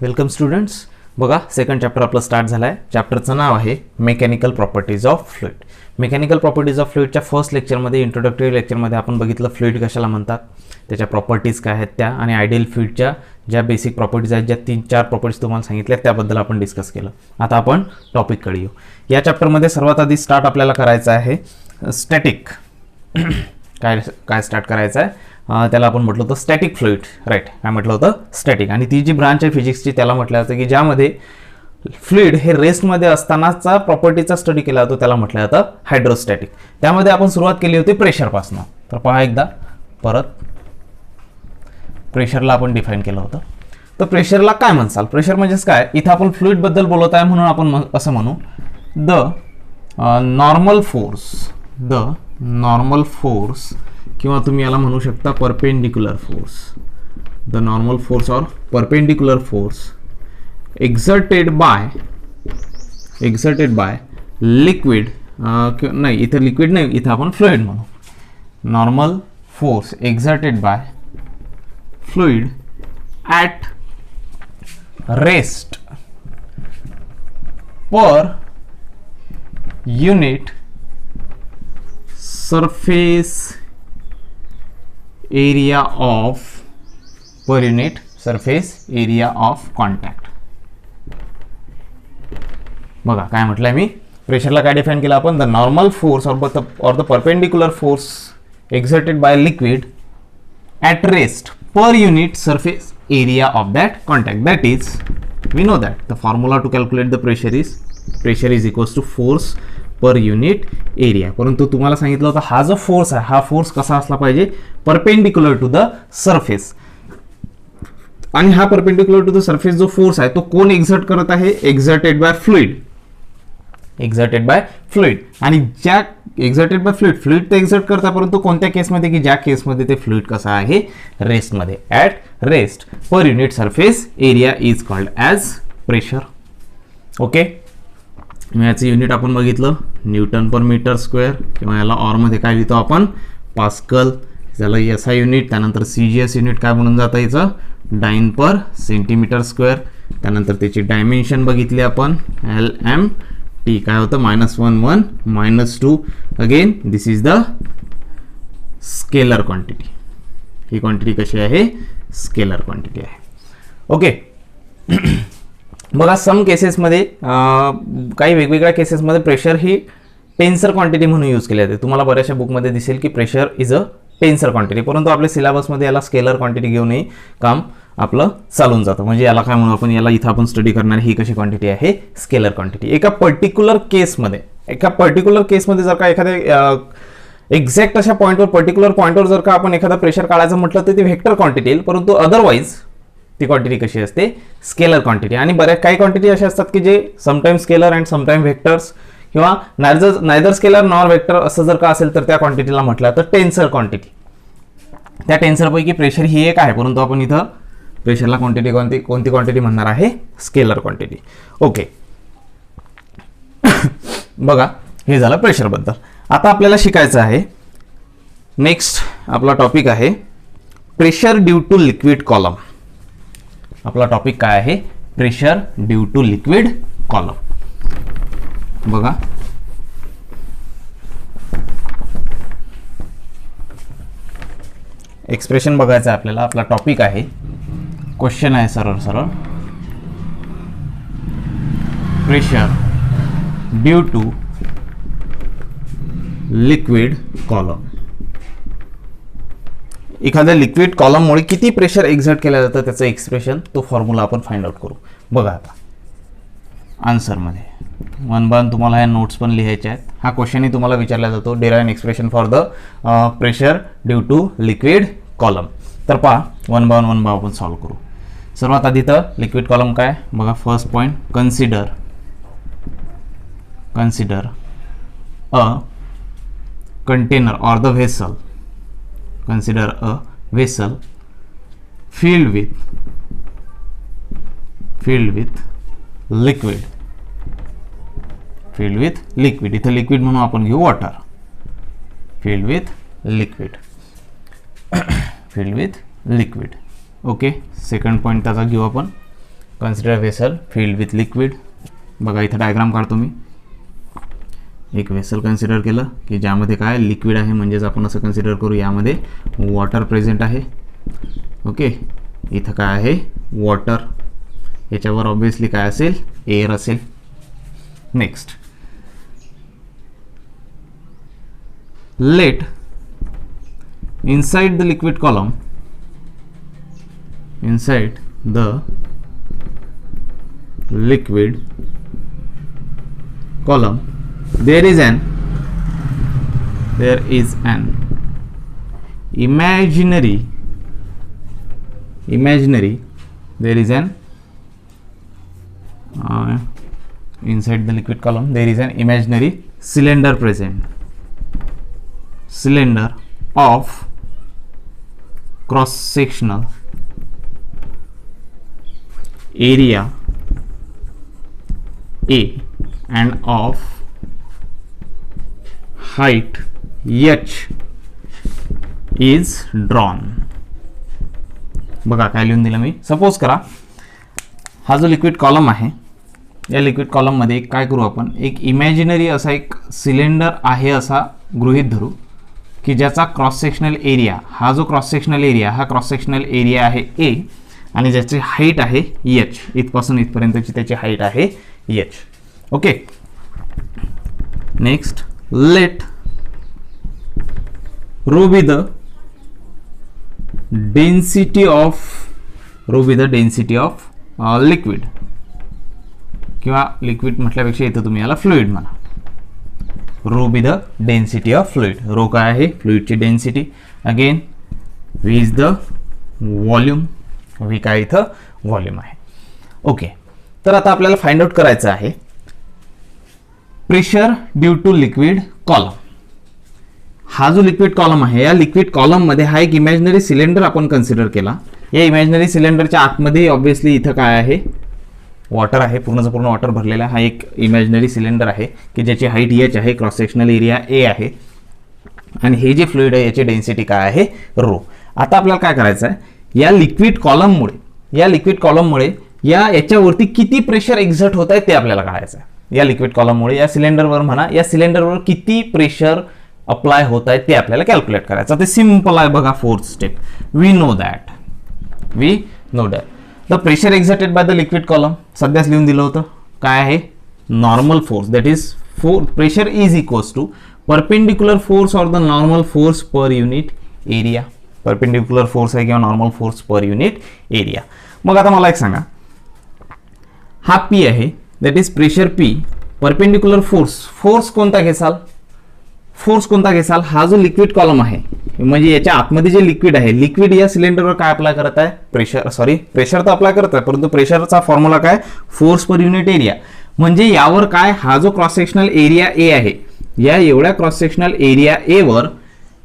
Welcome students. बघा second chapter आपलं start झालं आहे. चॅप्टरचं नाव आहे mechanical properties of fluid. Mechanical properties of फ्लुइडच्या फर्स्ट लेक्चरमध्ये इंट्रोडक्टरी लेक्चरमध्ये आपण बघितलं फ्लुइड कशाला म्हणतात, त्याच्या प्रॉपर्टीज काय आहेत त्या, आणि आयडियल फ्लुइडच्या ज्या बेसिक प्रॉपर्टीज आहेत, ज्या 3-4 प्रॉपर्टीज तुम्हाला सांगितल्या त्याबद्दल आपण डिस्कस केलं. आता आपण टॉपिककडे येऊ. या चॅप्टरमध्ये सर्वात आधी स्टार्ट आपल्याला करायचं आहे स्टॅटिक. काय स्टार्ट करायचं आहे, त्याला आपण म्हटलं होतं स्टॅटिक फ्लुइड, राईट. काय म्हटलं होतं, स्टॅटिक. आणि ती जी ब्रांच आहे फिजिक्सची त्याला म्हटलं जातं की ज्यामध्ये फ्लुइड हे रेस्टमध्ये असतानाचा प्रॉपर्टीचा स्टडी केला जातो त्याला म्हटलं जातं हायड्रोस्टॅटिक. त्यामध्ये आपण सुरुवात केली होती प्रेशरपासून. तर पहा एकदा परत, प्रेशरला आपण डिफाईन केलं होतं. तर प्रेशरला काय म्हणसाल, प्रेशर म्हणजेच काय, इथं आपण फ्लुइडबद्दल बोलत आहे म्हणून आपण असं म्हणू द नॉर्मल फोर्स किंवा तुम्ही याला म्हणू शकता perpendicular force. The normal force or perpendicular force exerted by liquid, नाही इथं लिक्विड नाही, इथं आपण फ्लुइड म्हणू. Normal force exerted by fluid at rest per unit surface area of contact. बघा काय म्हटलंय मी, प्रेशरला काय डिफाइन केलं आपण, the normal force or the perpendicular force exerted by liquid at rest per unit surface area of that contact. That is, we know that the formula to calculate the pressure is equals to force per unit area. परंतु तुम्हाला सांगितलं होतं हा जो force आहे, हा force कसा असला पाहिजे, परपेंडिक्युलर टू द सरफेस. आणि हा परपेंडिक्युलर टू द सरफेस जो फोर्स आहे तो कोण एक्झर्ट करत आहे, एक्झर्टेड बाय फ्लुइड. आणि ज्या एक्झर्टेड बाय फ्लुइड ते एक्झर्ट करता, परंतु कोणत्या केसमध्ये, की ज्या केसमध्ये ते फ्लुइड कसा आहे, रेस्टमध्ये. At rest per unit surface area is called as pressure. Okay, याचं युनिट आपण बघितलं न्यूटन पर मीटर स्क्वेअर, किंवा याला ऑरमध्ये काय लिहितो आपण, पास्कल. त्याला SI युनिट, त्यानंतर CGS युनिट काय म्हणून जातं याचं, डाइन पर सेंटीमीटर स्क्वेअर. त्यानंतर त्याची डायमेन्शन बघितली आपण, LMT काय होतं, -1 -2. Again this is the scalar quantity. He quantity कशी आहे, स्केलर क्वांटिटी आहे. ओके. बघा सम केसेसमध्ये, काही वेगवेगळ्या केसेसमध्ये प्रेशर ही टेन्सर क्वांटिटी म्हणून यूज केली जाते. तुम्हाला बऱ्याचशा बुकमध्ये दिसेल की प्रेशर इज अ टेन्सर क्वांटिटी, परंतु आपल्या सिलेबसमध्ये याला स्केलर क्वांटिटी घेऊनही काम आपलं चालून जातं. म्हणजे याला काय म्हणू आपण, याला इथं आपण स्टडी करणार ही कशी क्वांटिटी आहे, स्केलर क्वांटिटी. एका पर्टिक्युलर केसमध्ये जर का एखाद्या एक्झॅक्ट अशा पॉईंटवर, पर्टिक्युलर पॉईंटवर जर का आपण एखादा प्रेशर काढायचं म्हटलं तर ती व्हेक्टर क्वांटिटी येईल, परंतु अदरवाईज ती क्वांटिटी कशी असते, स्केलर क्वांटिटी. आणि काही क्वांटिटी अशा असतात की जे sometime scalar and sometime vectors, किंवा नायदर स्केलर नॉर व्हेक्टर असं जर का असेल तर त्या क्वांटिटीला म्हटलं तर टेन्सर क्वांटिटी. त्या टेन्सरपैकी प्रेशर ही एक आहे, परंतु आपण इथं प्रेशरला कोणती क्वांटिटी म्हणणार आहे, स्केलर क्वांटिटी. ओके. बघा हे झालं प्रेशरबद्दल. आता आपल्याला शिकायचं आहे नेक्स्ट आपला टॉपिक आहे pressure due to liquid column. आपला टॉपिक काय आहे, pressure due to liquid column. बघा एक्सप्रेशन बघायचं आहे आपल्याला. आपला टॉपिक आहे, क्वेश्चन आहे सरळ pressure due to liquid column. एखाद्या लिक्विड कॉलममुळे किती प्रेशर एक्झर्ट केलं जातं त्याचं एक्सप्रेशन, तो फॉर्म्युला आपण फाइंड आउट करू. बघा आता आन्सरमध्ये 1 बाय 1 तुम्हाला ह्या नोट्स पण लिहायच्या आहेत. हा क्वेश्चनही तुम्हाला विचारला जातो, derive expression for the pressure due to liquid column. तर पहा 1 बाय 1 आपण सॉल्व्ह करू. सर्वात आधी तर लिक्विड कॉलम काय, बघा first point, consider a container or the vessel. Consider a vessel filled with liquid. इथं लिक्विड म्हणून आपण घेऊ water. filled with liquid. Okay, second point त्याचा घेऊ आपण, consider vessel filled with liquid. बघा इथं डायग्राम काढतो मी. एक वेसल कन्सिडर केलं की ज्यामध्ये काय लिक्विड आहे, म्हणजेच आपण असं कन्सिडर करू यामध्ये वॉटर प्रेझेंट आहे. ओके, इथं काय आहे वॉटर, याच्यावर ऑब्विसली काय असेल एअर असेल. Next, let inside the liquid column, inside the liquid column there is an imaginary there is an inside the liquid column there is an imaginary cylinder present, cylinder of cross sectional area A and of height h is drawn. बघा काय लिहून दिलं मी. Suppose करा हा जो liquid column आहे, या liquid column मध्ये काय करू आपण, एक इमॅजिनरी असा एक सिलेंडर आहे असा गृहीत धरू की ज्याचा क्रॉस सेक्शनल एरिया, हा जो क्रॉस सेक्शनल एरिया, हा क्रॉस सेक्शनल एरिया आहे ए आणि ज्याची हाईट आहे एच, इथपासून इथपर्यंतची त्याची हाईट आहे H. Okay, next, let rho be the density of liquid, किंवा लिक्विड म्हटल्यापेक्षा इथं तुम्ही याला फ्लुइड म्हणा. Rho be the density of fluid. Rho काय आहे फ्लुइडची density. Again V is the volume, V काय इथं व्हॉल्यूम आहे. ओके, तर आता आपल्याला फाइंड आउट करायचं आहे pressure due to liquid column. हा जो लिक्विड कॉलम आहे, या लिक्विड कॉलम मध्ये हा एक इमॅजिनरी सिलेंडर आपण कन्सिडर केला. या इमॅजिनरी सिलेंडरच्या आतमध्ये ऑब्विसली इथं काय आहे वॉटर आहे, पूर्णचं पूर्ण वॉटर भरलेला. हा एक इमॅजिनरी सिलेंडर आहे की ज्याची हाईट एच आहे, क्रॉस सेक्शनल एरिया ए आहे आणि हे जे फ्लुइड आहे याची डेन्सिटी काय आहे रो. आता आपल्याला काय करायचं आहे, या लिक्विड कॉलममुळे याच्यावरती किती प्रेशर एक्झर्ट होत आहे ते आपल्याला काढायचं आहे. या लिक्विड कॉलममुळे या सिलेंडरवर म्हणा, या सिलेंडरवर किती प्रेशर अप्लाय होत आहे ते आपल्याला कॅल्क्युलेट करायचं. ते सिंपल आहे बघा, fourth step. We know that the pressure exerted by the liquid column, सध्याच लिहून दिलं होतं काय आहे normal force, that is pressure is equals to perpendicular force or the normal force per unit area. Perpendicular force आहे किंवा normal force per unit area. मग आता मला एक सांगा, हा पी आहे, that is pressure P. Perpendicular force कोणता घेसाल, हा जो लिक्विड कॉलम आहे म्हणजे याच्या आतमध्ये जे लिक्विड आहे, लिक्विड या सिलेंडरवर काय अप्लाय करत आहे प्रेशर तर अप्लाय करत आहे, परंतु प्रेशरचा फॉर्म्युला काय फोर्स पर युनिट एरिया. म्हणजे यावर काय हा जो क्रॉस सेक्शनल एरिया ए आहे, या एवढ्या क्रॉस सेक्शनल एरिया ए वर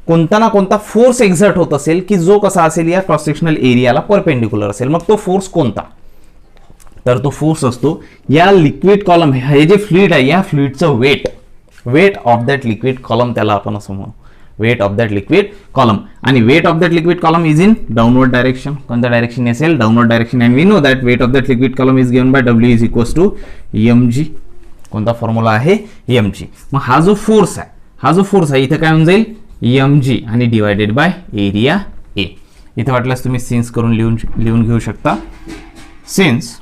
कोणता ना कोणता फोर्स एक्झर्ट होत असेल की जो कसा असेल या क्रॉस सेक्शनल एरियाला परपेंडिक्युलर असेल. मग तो फोर्स कोणता, तर तो फोर्स असतो या लिक्विड कॉलम, हे जे फ्लुइड आहे या फ्लुइडचं weight of that liquid column, त्याला आपण असं म्हणू weight of that liquid column. आणि weight of that liquid column is in downward direction. कोणत्या डायरेक्शन असेल downward direction. And we know that weight of that liquid column is given by W is equals to mg. कोणता formula आहे mg. मग हा जो force आहे इथे काय होऊन जाईल mg आणि डिवायडेड बाय एरिया ए. इथे वाटल्यास तुम्ही सिन्स करून लिहून घेऊ शकता. Since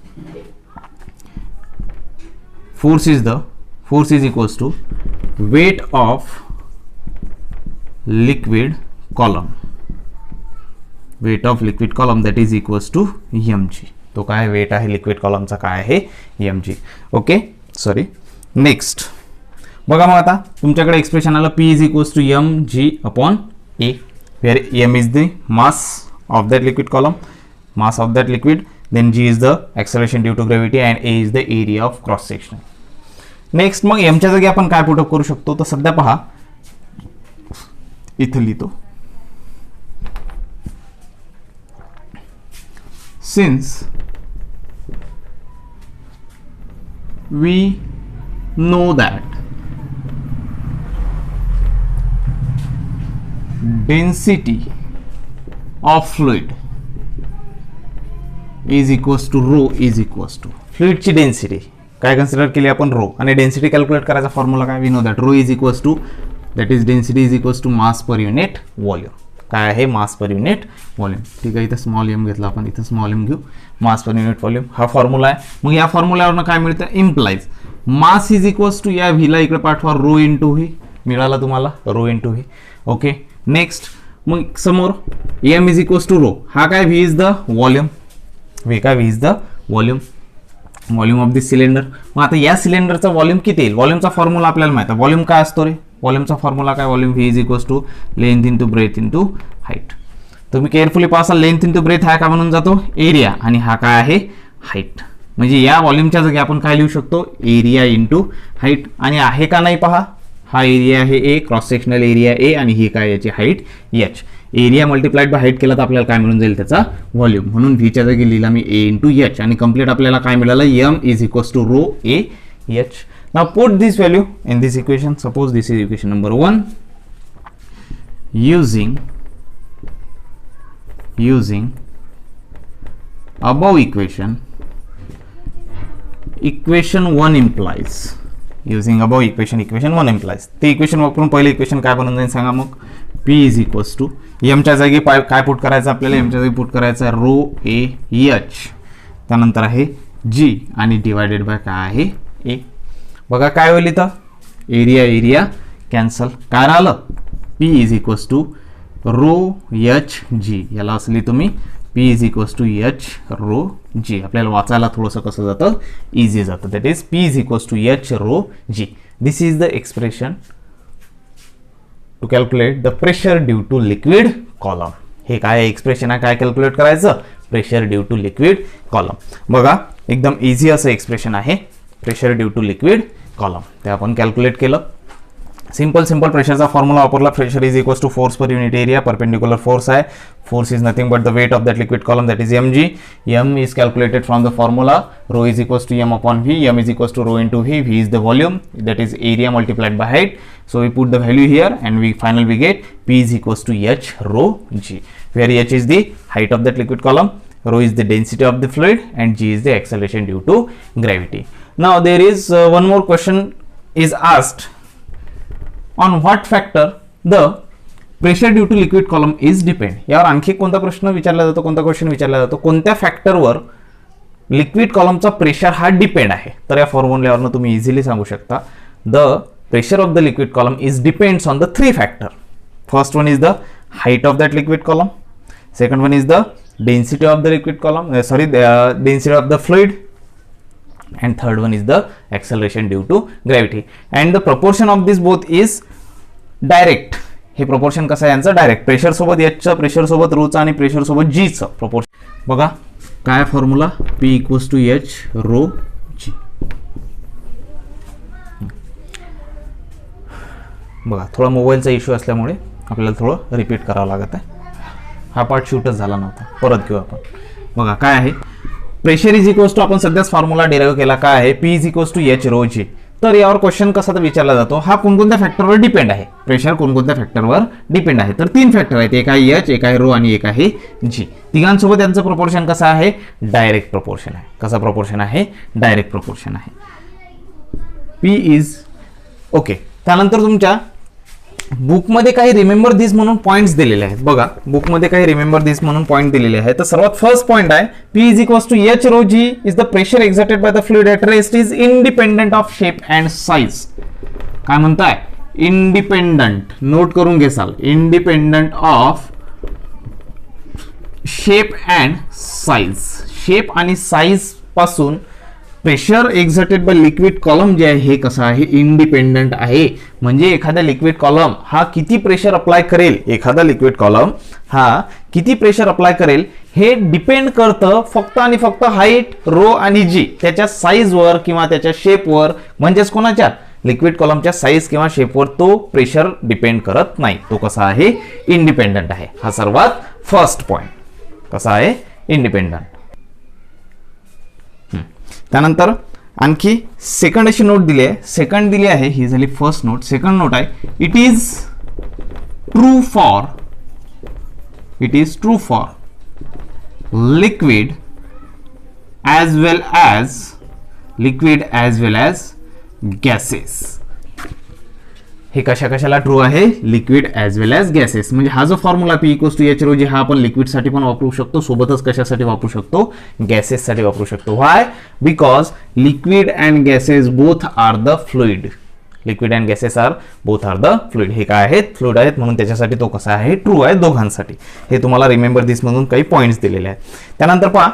force is equals to weight of liquid column, that is equals to mg. तो काय वेट आहे लिक्विड कॉलमचा काय आहे mg. Okay, sorry. नेक्स्ट बघा, मग आता तुमच्याकडे एक्सप्रेशन आलं p is equals to mg upon a, where m is the mass of that liquid column, mass of that liquid, then g is the acceleration due to gravity and a is the area of cross section. Next, मग एमच्या जागी आपण काय put up करू शकतो, तर सध्या पहा इथे लिहितो. Since we know that density of fluid is equals to rho is equals to फ्लुइडची डेन्सिटी काय कन्सिडर केली आपण रो, आणि डेन्सिटी कॅल्क्युलेट करायचा फॉर्म्युला काय, we know that rho is equals to that is density is equals to mass per unit volume. काय आहे, मास per unit volume. ठीक आहे, इथं स्मॉल एम घेतला आपण, इथं स्मॉल एम घेऊ, मास पर युनिट व्हॉल्यूम हा फॉर्म्युला आहे. मग या फॉर्म्युल्यावरनं काय मिळतं, implies mass is equals to या व्हीला इकडे पाठवा रो इंटू व्ही, मिळाला तुम्हाला rho into V. Okay, next मग समोर M is equals to rho, हा काय V is the volume, V काय V is the volume, volume of this cylinder. मग आता या सिलेंडरचा व्हॉल्यूम किती येईल, व्हॉल्यूमचा फॉर्म्युला आपल्याला माहिती आहे, व्हॉल्यूम काय असतो रे, व्हॉल्यूमचा फॉर्म्युला काय, volume V is equals to length into breadth into height. तुम्ही केअरफुली पाहा, लेंथ इंटू ब्रेथ हा काय म्हणून जातो, एरिया, आणि हा काय आहे हाईट. म्हणजे या व्हॉल्यूमच्या जागी आपण काय लिहू शकतो, एरिया इंटू हाईट. आणि आहे का नाही पहा, हा एरिया आहे ए, क्रॉस सेक्शनल एरिया ए, आणि ही काय याची height H. Area multiplied by height केला तर आपल्याला काय मिळून जाईल, त्याचा व्हॉल्यूम. म्हणून व्हीच्या जागी लिहिला मी ए इंटू एच, आणि कंप्लीट आपल्याला काय मिळालं, M is equals to rho A H. Now put this value in this equation. Suppose this is equation number 1. Using above equation 1 implies. Using above equation 1 implies. ते equation वापरून पहिले equation काय बनवून जाईल सांगा मग, P is equals to m च्या जागी काय पुट करायचं आपल्याला, m च्या जागी पुट करायचं रो ए एच, त्यानंतर आहे g आणि डिवायडेड बाय काय आहे a. बघा काय होईल इथं, एरिया एरिया कॅन्सल, काय राहिलं, P is equals to rho H G. याला असली तुम्ही P is equals to H rho G. आपल्याला वाचायला थोडंसं कसं जातं, इझी जातं. That is P is equals to H rho G. This is the expression to calculate the pressure due to liquid column. हे काय एक्सप्रेशन आहे, काय कॅल्क्युलेट करायचं, pressure due to liquid column. बघा एकदम इझी असं एक्सप्रेशन आहे, pressure due to liquid column. ते आपण कॅल्क्युलेट केलं. सिंपल प्रेशरचा फॉर्म्युला वापरला, pressure is equals to force per unit area, perpendicular force आहे, force is nothing but the weight of that liquid column, that is mg. m is calculated from the formula rho is equals to m upon v, m is equals to rho into v, v is the volume, that is area multiplied by height. So we put the value here and we get P is equals to h rho g, where h is the height of that liquid column, rho is the density of the fluid, and g is the acceleration due to gravity. Now there is one more question is asked, on what factor the pressure due to liquid column is depend. यावर आणखी कोणता प्रश्न विचारला जातो, कोणता question विचारला जातो, कोणत्या फॅक्टरवर लिक्विड कॉलमचा प्रेशर हा डिपेंड आहे. तर या फॉर्म्युल्यावरून तुम्ही इझिली सांगू शकता, the pressure of the liquid column is depends on the 3 factor. First one is the height of that liquid column, second one is the density of the liquid column, density of the fluid, and third one is the acceleration due to gravity, and the proportion of this both is direct. हे proportion कसं आहे यांचं, direct. Pressure सोबत h चं, pressure सोबत rho चं, आणि pressure सोबत g चं प्रोपोर्शन. बघा काय formula, P equals to h rho g. बघा थोडा मोबाईलचा इश्यू असल्यामुळे आपल्याला थोडं रिपीट करावं लागत आहे. हा पार्ट शूटच झाला नव्हता, परत घेऊ आपण. बघा काय आहे, प्रेशर इज इक्वल्स टू, आपण सध्याच फॉर्म्युला डिराइव्ह केला, काय आहे, P is equals to H rho G. तर यावर क्वेश्चन कसा तर विचारला जातो, हा कोणकोणत्या फॅक्टरवर डिपेंड आहे, प्रेशर कोणकोणत्या फॅक्टरवर डिपेंड आहे. तर 3 फॅक्टर आहेत, एक आहे एच, एक आहे रो, आणि एक आहे जी. तिघांसोबत यांचं प्रोपोर्शन कसं आहे, डायरेक्ट प्रोपोर्शन आहे. कसा प्रोपोर्शन आहे, डायरेक्ट प्रोपोर्शन आहे. P is okay. त्यानंतर तुमच्या बुकमध्ये काही रिमेंबर दिस म्हणून पॉइंट्स दिलेले आहेत. बघा बुकमध्ये काही रिमेंबर दिस म्हणून पॉइंट दिलेले आहेत. तर सर्वात फर्स्ट पॉइंट आहे, P is equals to H rho G is the pressure exerted by the fluid at rest is independent of shape and size. काय म्हणताय, इंडिपेंडंट, नोट करून घेसाल, independent of shape and size. Shape आणि size पासून pressure exerted by liquid column जे आहे हे कसं आहे, इंडिपेंडंट आहे. म्हणजे एखादा लिक्विड कॉलम हा किती प्रेशर अप्लाय करेल, एखादा लिक्विड कॉलम हा किती प्रेशर अप्लाय करेल हे डिपेंड करतं फक्त आणि फक्त हाईट, रो आणि जी, त्याच्या साईजवर किंवा त्याच्या शेपवर. म्हणजेच कोणाच्या, लिक्विड कॉलमच्या साईज किंवा शेपवर तो प्रेशर डिपेंड करत नाही. तो कसा आहे, इंडिपेंडंट आहे. हा सर्वात फर्स्ट पॉइंट कसा आहे, इंडिपेंडंट. त्यानंतर आणखी सेकंड अशी नोट दिली आहे, सेकंड दिली आहे, ही झाली फर्स्ट नोट. सेकंड नोट आहे, it is true for liquid as well as liquid as well as gases. हे कशा कशाला ट्रू आहे? लिक्विड ॲज वेल ॲज गॅसेस. म्हणजे हा जो फॉर्म्युला P = H ρg हा आपण लिक्विड साठी पण वापरू शकतो, सोबतच कशासाठी वापरू शकतो? गॅसेस साठी वापरू शकतो. Why? Because liquid and gases both are the fluid. Liquid and gases are both are the fluid. हे काय आहेत? फ्लुइड आहेत, म्हणून त्याच्यासाठी तो कसा आहे? ट्रू आहे दोघांसाठी. हे तुम्हाला रिमेंबर दिस मधून काही पॉइंट्स दिलेले आहेत. त्यानंतर पहा,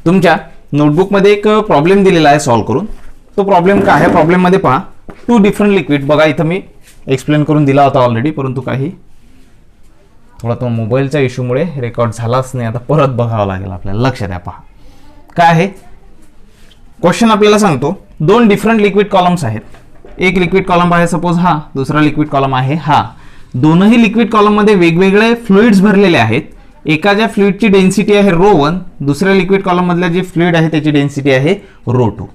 तुमच्या नोटबुकमध्ये एक प्रॉब्लेम दिलेला आहे सॉल्व्ह करून. तो प्रॉब्लेम काय आहे? प्रॉब्लेम मध्ये पहा, 2 डिफरंट लिक्विड. बघा इथं मी एक्सप्लेन करून दिला होता ऑलरेडी, परंतु काही थोडा तो मोबाईलच्या इश्यूमुळे रेकॉर्ड झालाच नाही. आता परत बघावं लागेल आपल्याला. लक्ष द्या, पहा काय आहे क्वेश्चन. आपल्याला सांगतो 2 डिफरंट लिक्विड कॉलम्स आहेत. एक लिक्विड कॉलम आहे सपोज हा, दुसरा लिक्विड कॉलम आहे हा. दोनही लिक्विड कॉलम मध्ये वेगवेगळे फ्लुइड्स भरलेले आहेत. एकाच्या फ्लुइडची डेन्सिटी आहे ρ1, दुसऱ्या लिक्विड कॉलम मधल्या जे फ्लुइड आहे त्याची डेन्सिटी आहे ρ2.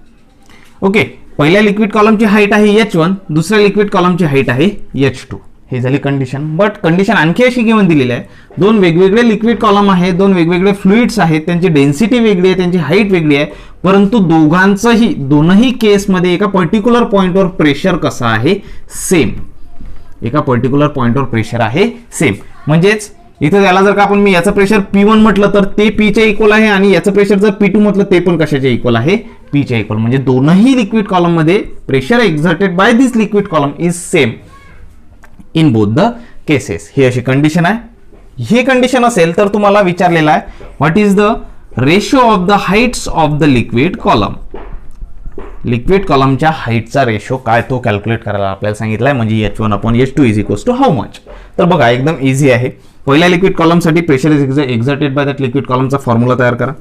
ओके, पहिल्या लिक्विड कॉलमची हाईट आहे H1, दुसऱ्या लिक्विड कॉलमची हाईट आहे H2. हे झाली कंडिशन. बट कंडिशन आणखी अशी गिवन दिलेली आहे, 2 वेगवेगळे लिक्विड कॉलम आहेत, 2 वेगवेगळे फ्लुइड्स आहेत, त्यांची डेन्सिटी वेगळी आहे, त्यांची हाईट वेगळी आहे, परंतु दोनही केसमध्ये एका पर्टिक्युलर पॉइंटवर प्रेशर कसा आहे? सेम. एका पर्टिक्युलर पॉइंटवर प्रेशर आहे सेम. म्हणजेच इथं त्याला जर का आपण मी याचं प्रेशर P1 म्हटलं तर ते P च्या इक्वल आहे, आणि याचं प्रेशर जर P2 म्हटलं ते पण कशाच्या इक्वल आहे? P च्या इक्वल. म्हणजे दोनही लिक्विड कॉलम मध्ये pressure exerted by this liquid column is same in both the cases. ही अशी कंडिशन आहे. ही कंडिशन असेल तर तुम्हाला विचारलेला आहे what is the ratio of the Heights of the liquid column. Liquid कॉलमच्या हाईटचा रेशो काय तो कॅल्क्युलेट करायला आपल्याला सांगितलाय. म्हणजे H1/H2 is equals to how much. तर बघा एकदम इझी आहे. पहिल्या लिक्विड कॉलमसाठी pressure is exerted by that liquid कॉलमचा फॉर्म्युला तयार करा.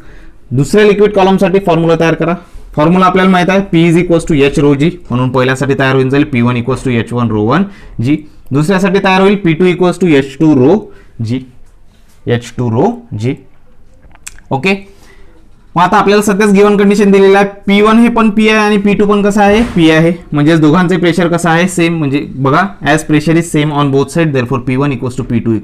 दुसऱ्या लिक्विड कॉलमसाठी फॉर्म्युला तयार करा. फॉर्म्युला आपल्याला माहित आहे P = H ρg, म्हणून पहिल्यासाठी तयार होईल जाईल P1 = H1 ρ1g. दुसऱ्यासाठी तयार होईल P2 = H2 ρg. H2 ρg. Okay, मग आता आपल्याला सध्याच गिवन कंडिशन दिलेली आहे. P1 हे पण P आहे आणि P2 पण कसं आहे? P आहे. म्हणजे दोघांचे प्रेशर कसं आहे? सेम. म्हणजे बघा as pressure is same on both side, therefore P1 = P2 =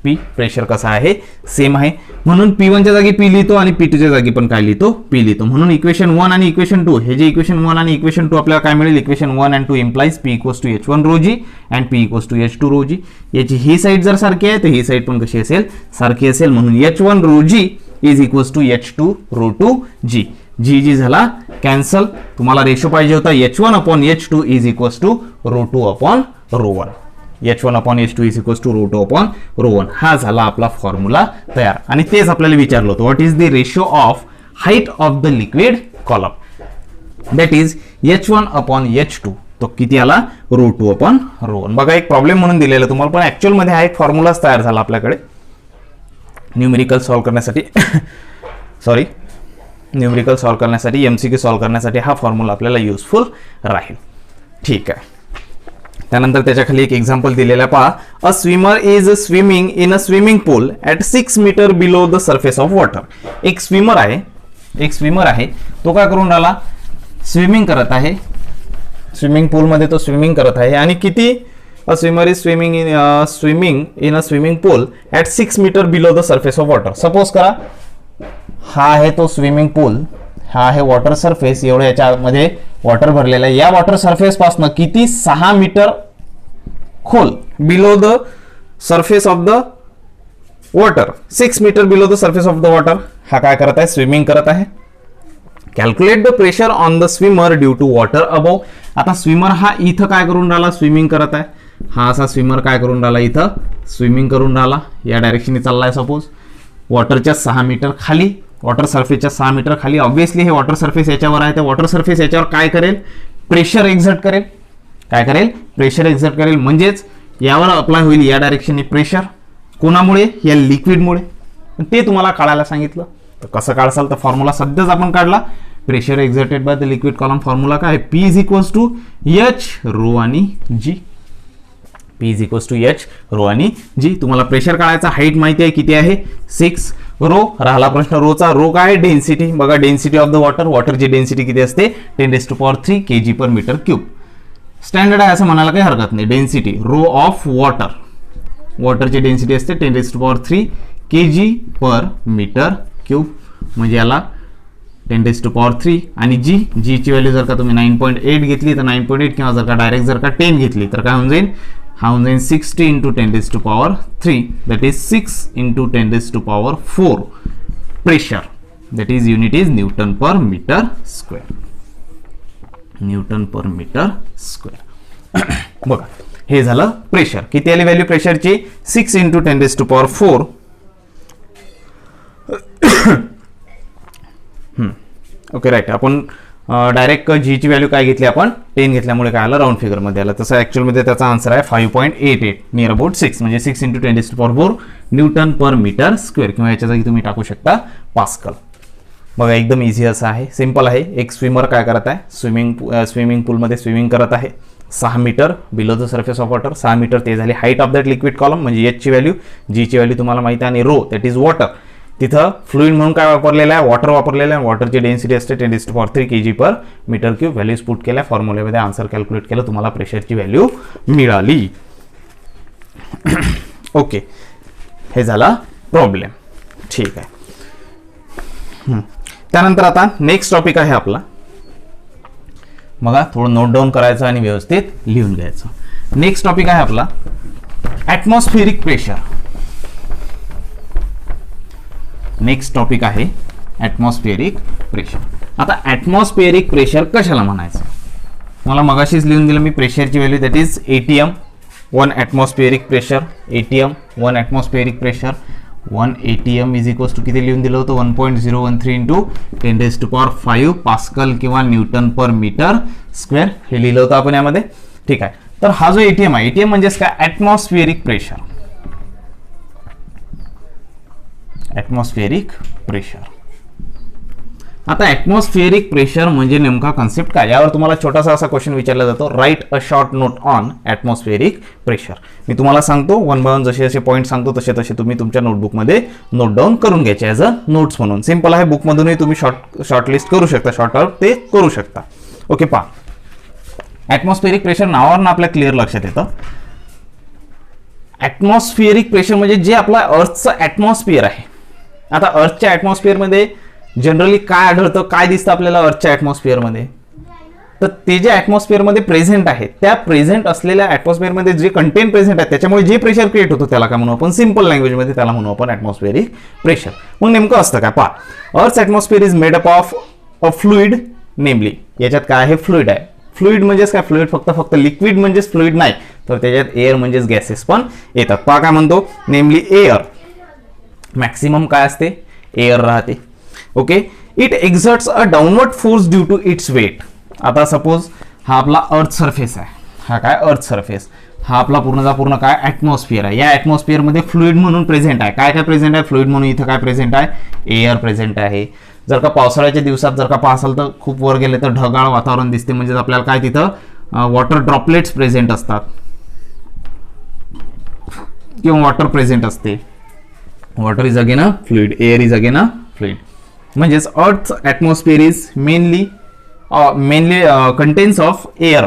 P. Pressure कसं आहे? सेम आहे. म्हणून P1 च्या जागी P लिहितो आणि P2 च्या जागी पण काय लिहितो? P लिहितो. म्हणून इक्वेशन 1 आणि इक्वेशन 2 हे जे इक्वेशन 1 आणि इक्वेशन 2 आपल्याला काय मिळेल? Equation 1 and 2 implies P = H1 ρg and P = H2 ρg. याची ही साइड जर सारखी आहे तर ही साइड पण कशी असेल? सारखी असेल. म्हणून H1 ρg is equals to H2 ρ2g. जी झाला कॅन्सल. तुम्हाला रेशो पाहिजे होता H1/H2 is equals to ρ2/ρ1. H1/H2 is equals to ρ2/ρ1. हा झाला आपला फॉर्म्युला तयार. आणि तेच आपल्याला विचारलं होतं what is the ratio of height of the liquid column. That is H1/H2. तो किती आला? ρ2/ρ1. बघा एक प्रॉब्लेम म्हणून दिलेला तुम्हाला, पण ऍक्च्युअल मध्ये हा एक फॉर्म्युलाच तयार झाला आपल्याकडे न्यूमेरिकल सॉल्व करण्यासाठी. सॉरी, न्यूमेरिकल सॉल्व करण्यासाठी, MCQ सॉल्व करण्यासाठी हा फॉर्म्युला आपल्याला युजफुल राहील. ठीक आहे. त्यानंतर त्याच्या खाली एक एक्झाम्पल दिलेला आहे पहा. A swimmer is swimming in a swimming pool at 6 metre below the surface of water. एक स्विमर आहे, तो काय करून राहिला? स्विमिंग करत आहे. स्विमिंग पूल मध्ये तो स्विमिंग करत आहे. आणि किती? A swimmer is swimming in a swimming pool at 6 meter below the surface of water. Suppose करा हा आहे तो स्विमिंग पूल, हा आहे वॉटर सरफेस. एवढं याच्यामध्ये वॉटर भरलेलं आहे. या वॉटर सरफेस पासून किती? 6 मीटर खोल. Below the surface of the water, 6 metre below the surface of the water. हा काय करत आहे? स्विमिंग करत आहे. Calculate the pressure on the swimmer due to water above. आता स्विमर हा इथं काय करून राहिला? स्विमिंग करत आहे. हा असा स्विमर काय करून राहिला? इथं स्विमिंग करून राहिला. या डायरेक्शनने चाललाय सपोज. वॉटरच्या 6 मीटर खाली, वॉटर सरफेसच्या 6 मीटर खाली. ऑब्व्हियसली हे वॉटर सरफेस याच्यावर आहे. त्या वॉटर सरफेस याच्यावर काय करेल? प्रेशर एक्झर्ट करेल. काय करेल? प्रेशर एक्झर्ट करेल. म्हणजेच यावर अप्लाय होईल या डायरेक्शनने प्रेशर. कोणामुळे? या लिक्विडमुळे. ते तुम्हाला काढायला सांगितलं. तर कसं काढसाल? तर फॉर्म्युला सध्याच आपण काढला. Pressure exerted by the liquid column. Formula काय? P is equals to H ρ आणि G. P is equals to H ρ आणि G. तुम्हाला प्रेशर काढायचा. हाईट माहिती आहे किती आहे? 6 रो. राहिला प्रश्न रोचा. रो काय? डेन्सिटी. बघा डेन्सिटी ऑफ द वॉटर. वॉटरची डेन्सिटी किती असते? 10⁻³ kg/m³. स्टँडर्ड आहे असं म्हणायला काही हरकत नाही. डेन्सिटी रो ऑफ वॉटर, वॉटरची डेन्सिटी असते 10⁻³ kg/m³. म्हणजे याला 10⁻³ आणि जी ची व्हॅल्यू जर का तुम्ही 9.8 घेतली तर 9.8 किंवा जर का डायरेक्ट जर का 10 घेतली तर काय होऊन जाईल, हा होऊन जाईल 60 × 10⁻³ that is 6 × 10⁻⁴ pressure, that is unit is newton per metre square. Newton per metre square. बघा हे झालं प्रेशर. किती आली व्हॅल्यू प्रेशरची, 6 × 10⁻⁴. Okay right. आपण डायरेक्ट जी ची व्हॅल्यू काय घेतली, आपण 10 घेतल्यामुळे काय आलं, राऊंड फिगर मध्ये आलं. तसं ऍक्च्युअल मध्ये त्याचा आन्सर आहे 5.88 नियर अबाउट 6, म्हणजे 6 × 10⁻⁴ न्यूटन पर मीटर स्क्वेअर, किंवा याच्या जागी तुम्ही टाकू शकता पास्कल. बघा एकदम इझी असं आहे, सिंपल आहे. एक स्विमर काय करत आहे, स्विमिंग पूलमध्ये स्विमिंग करत आहे. 6 metre below the surface of water, 6 metre ते झाली height of that liquid column, म्हणजे एच ची व्हॅल्यू, जी ची व्हॅल्यू तुम्हाला माहिती आहे, आणि रो दॅट इज वॉटर. तिथं फ्लुइड म्हणून काय वापरलेलं आहे, वॉटर वापरलेलं आहे. वॉटरची डेन्सिटी असते 10⁻³ kg/m³. व्हॅल्यूज पुट केल्या, फॉर्म्युलेमध्ये आन्सर कॅल्क्युलेट केलं, तुम्हाला प्रेशरची व्हॅल्यू मिळाली. ओके, हे झाला प्रॉब्लेम. ठीक आहे. त्यानंतर आता नेक्स्ट टॉपिक आहे आपला. बघा थोडं नोट डाऊन करायचं आणि व्यवस्थित लिहून घ्यायचं. नेक्स्ट टॉपिक आहे आपला ॲटमॉस्फिअरिक प्रेशर. नेक्स्ट टॉपिक आहे ॲटमॉस्फिअरिक प्रेशर. आता ॲटमॉस्फिअरिक प्रेशर कशाला म्हणायचं, मला मगाशीच लिहून दिलं मी प्रेशरची value, that is ATM 1 atmospheric pressure. ATM 1 atmospheric pressure, 1 ATM is equals to किती लिहून दिलं होतं, 1.013 × 10⁵ पास्कल किंवा न्यूटन पर मीटर स्क्वेअर, हे लिहिलं होतं आपण यामध्ये. ठीक आहे. तर हा जो ATM आहे, ATM म्हणजेच काय, ॲटमॉस्फिअरिक प्रेशर. ॲटमॉस्फिअरिक प्रेशर. आता ॲटमॉस्फिअरिक प्रेशर म्हणजे नेमका कन्सेप्ट काय, यावर तुम्हाला छोटासा असा क्वेश्चन विचारला जातो. Write a short note on atmospheric pressure. मी तुम्हाला सांगतो वन बाय वन, जसे जसे पॉईंट सांगतो तसे तसे तुम्ही तुमच्या नोटबुकमध्ये नोट डाऊन करून घ्यायचे ॲज अ नोट्स म्हणून. सिंपल आहे, बुकमधूनही तुम्ही शॉर्ट लिस्ट करू शकता, शॉर्टवर ते करू शकता. ओके, पहा ॲटमॉस्फिअरिक प्रेशर नावावरून आपल्या क्लिअर लक्षात येतं. ॲटमॉस्फिअरिक प्रेशर म्हणजे जे आपला अर्थचं ॲटमॉस्फिअर आहे. आता अर्थच्या ॲटमॉस्फिअरमध्ये जनरली काय आढळतं, काय दिसतं आपल्याला अर्थच्या ॲटमॉस्फिअरमध्ये, तर ते जे ॲटमॉस्फिअरमध्ये प्रेझेंट आहे, त्या प्रेझेंट असलेल्या ॲटमॉस्फिअरमध्ये जे कंटेंट प्रेझेंट आहे त्याच्यामुळे जे प्रेशर क्रिएट होतं त्याला काय म्हणू आपण, सिंपल लँग्वेजमध्ये त्याला म्हणू आपण ॲटमॉस्फिअरिक प्रेशर. मग नेमकं असतं काय, पहा earth's atmosphere is made up of a fluid, namely याच्यात काय आहे, फ्लुइड आहे. फ्लुइड म्हणजेच काय, फ्लुइड फक्त लिक्विड म्हणजेच फ्लुइड नाही, तर त्याच्यात एअर म्हणजेच गॅसेस पण येतात. पहा काय म्हणतो, नेमली एअर. मॅक्सिमम काय असते, एअर राहते. Okay, it exerts a downward force due to its weight. आता सपोज हा आपला अर्थ सरफेस आहे, हा काय अर्थ सरफेस, हा आपला पूर्णचा पूर्ण काय ॲटमॉस्फिअर आहे. या ॲटमॉस्फिअरमध्ये फ्लुइड म्हणून प्रेझेंट आहे. काय काय प्रेझेंट आहे, फ्लुइड म्हणून इथं काय प्रेझेंट आहे, एअर प्रेझेंट आहे. जर का पावसाळ्याच्या दिवसात जर का पाहसाल तर खूप वर गेले तर ढगाळ वातावरण दिसते, म्हणजे आपल्याला काय तिथं वॉटर ड्रॉपलेट्स प्रेझेंट असतात किंवा वॉटर प्रेझेंट असते. Water is again a fluid, air is again a fluid. म्हणजेच अर्थ atmosphere is mainly contains of air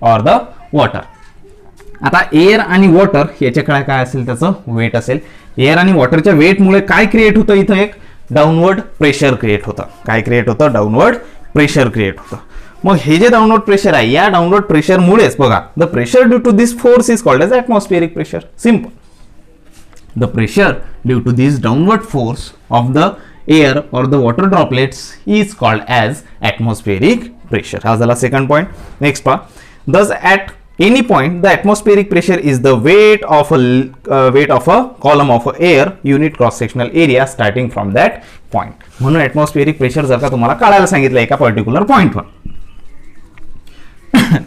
or the water. आता एअर आणि वॉटर याच्याकडे काय असेल, त्याचं वेट असेल. एअर आणि वॉटरच्या वेटमुळे काय क्रिएट होतं, इथं एक डाऊनवर्ड प्रेशर क्रिएट होतं. काय क्रिएट होतं, डाऊनवर्ड प्रेशर क्रिएट होतं. मग हे जे डाऊनवर्ड प्रेशर आहे, या डाऊनवर्ड प्रेशरमुळेच बघा, the pressure due to this force is called as atmospheric pressure. Simple, the pressure due to this downward force of the air or the water droplets is called as atmospheric pressure. हा झाला second point. Next पहा, thus at any point the atmospheric pressure is the weight of a column of air unit cross sectional area starting from that point. म्हणून atmospheric pressure जर का तुम्हाला काढायला सांगितलं एका पर्टिक्युलर पॉइंटवर,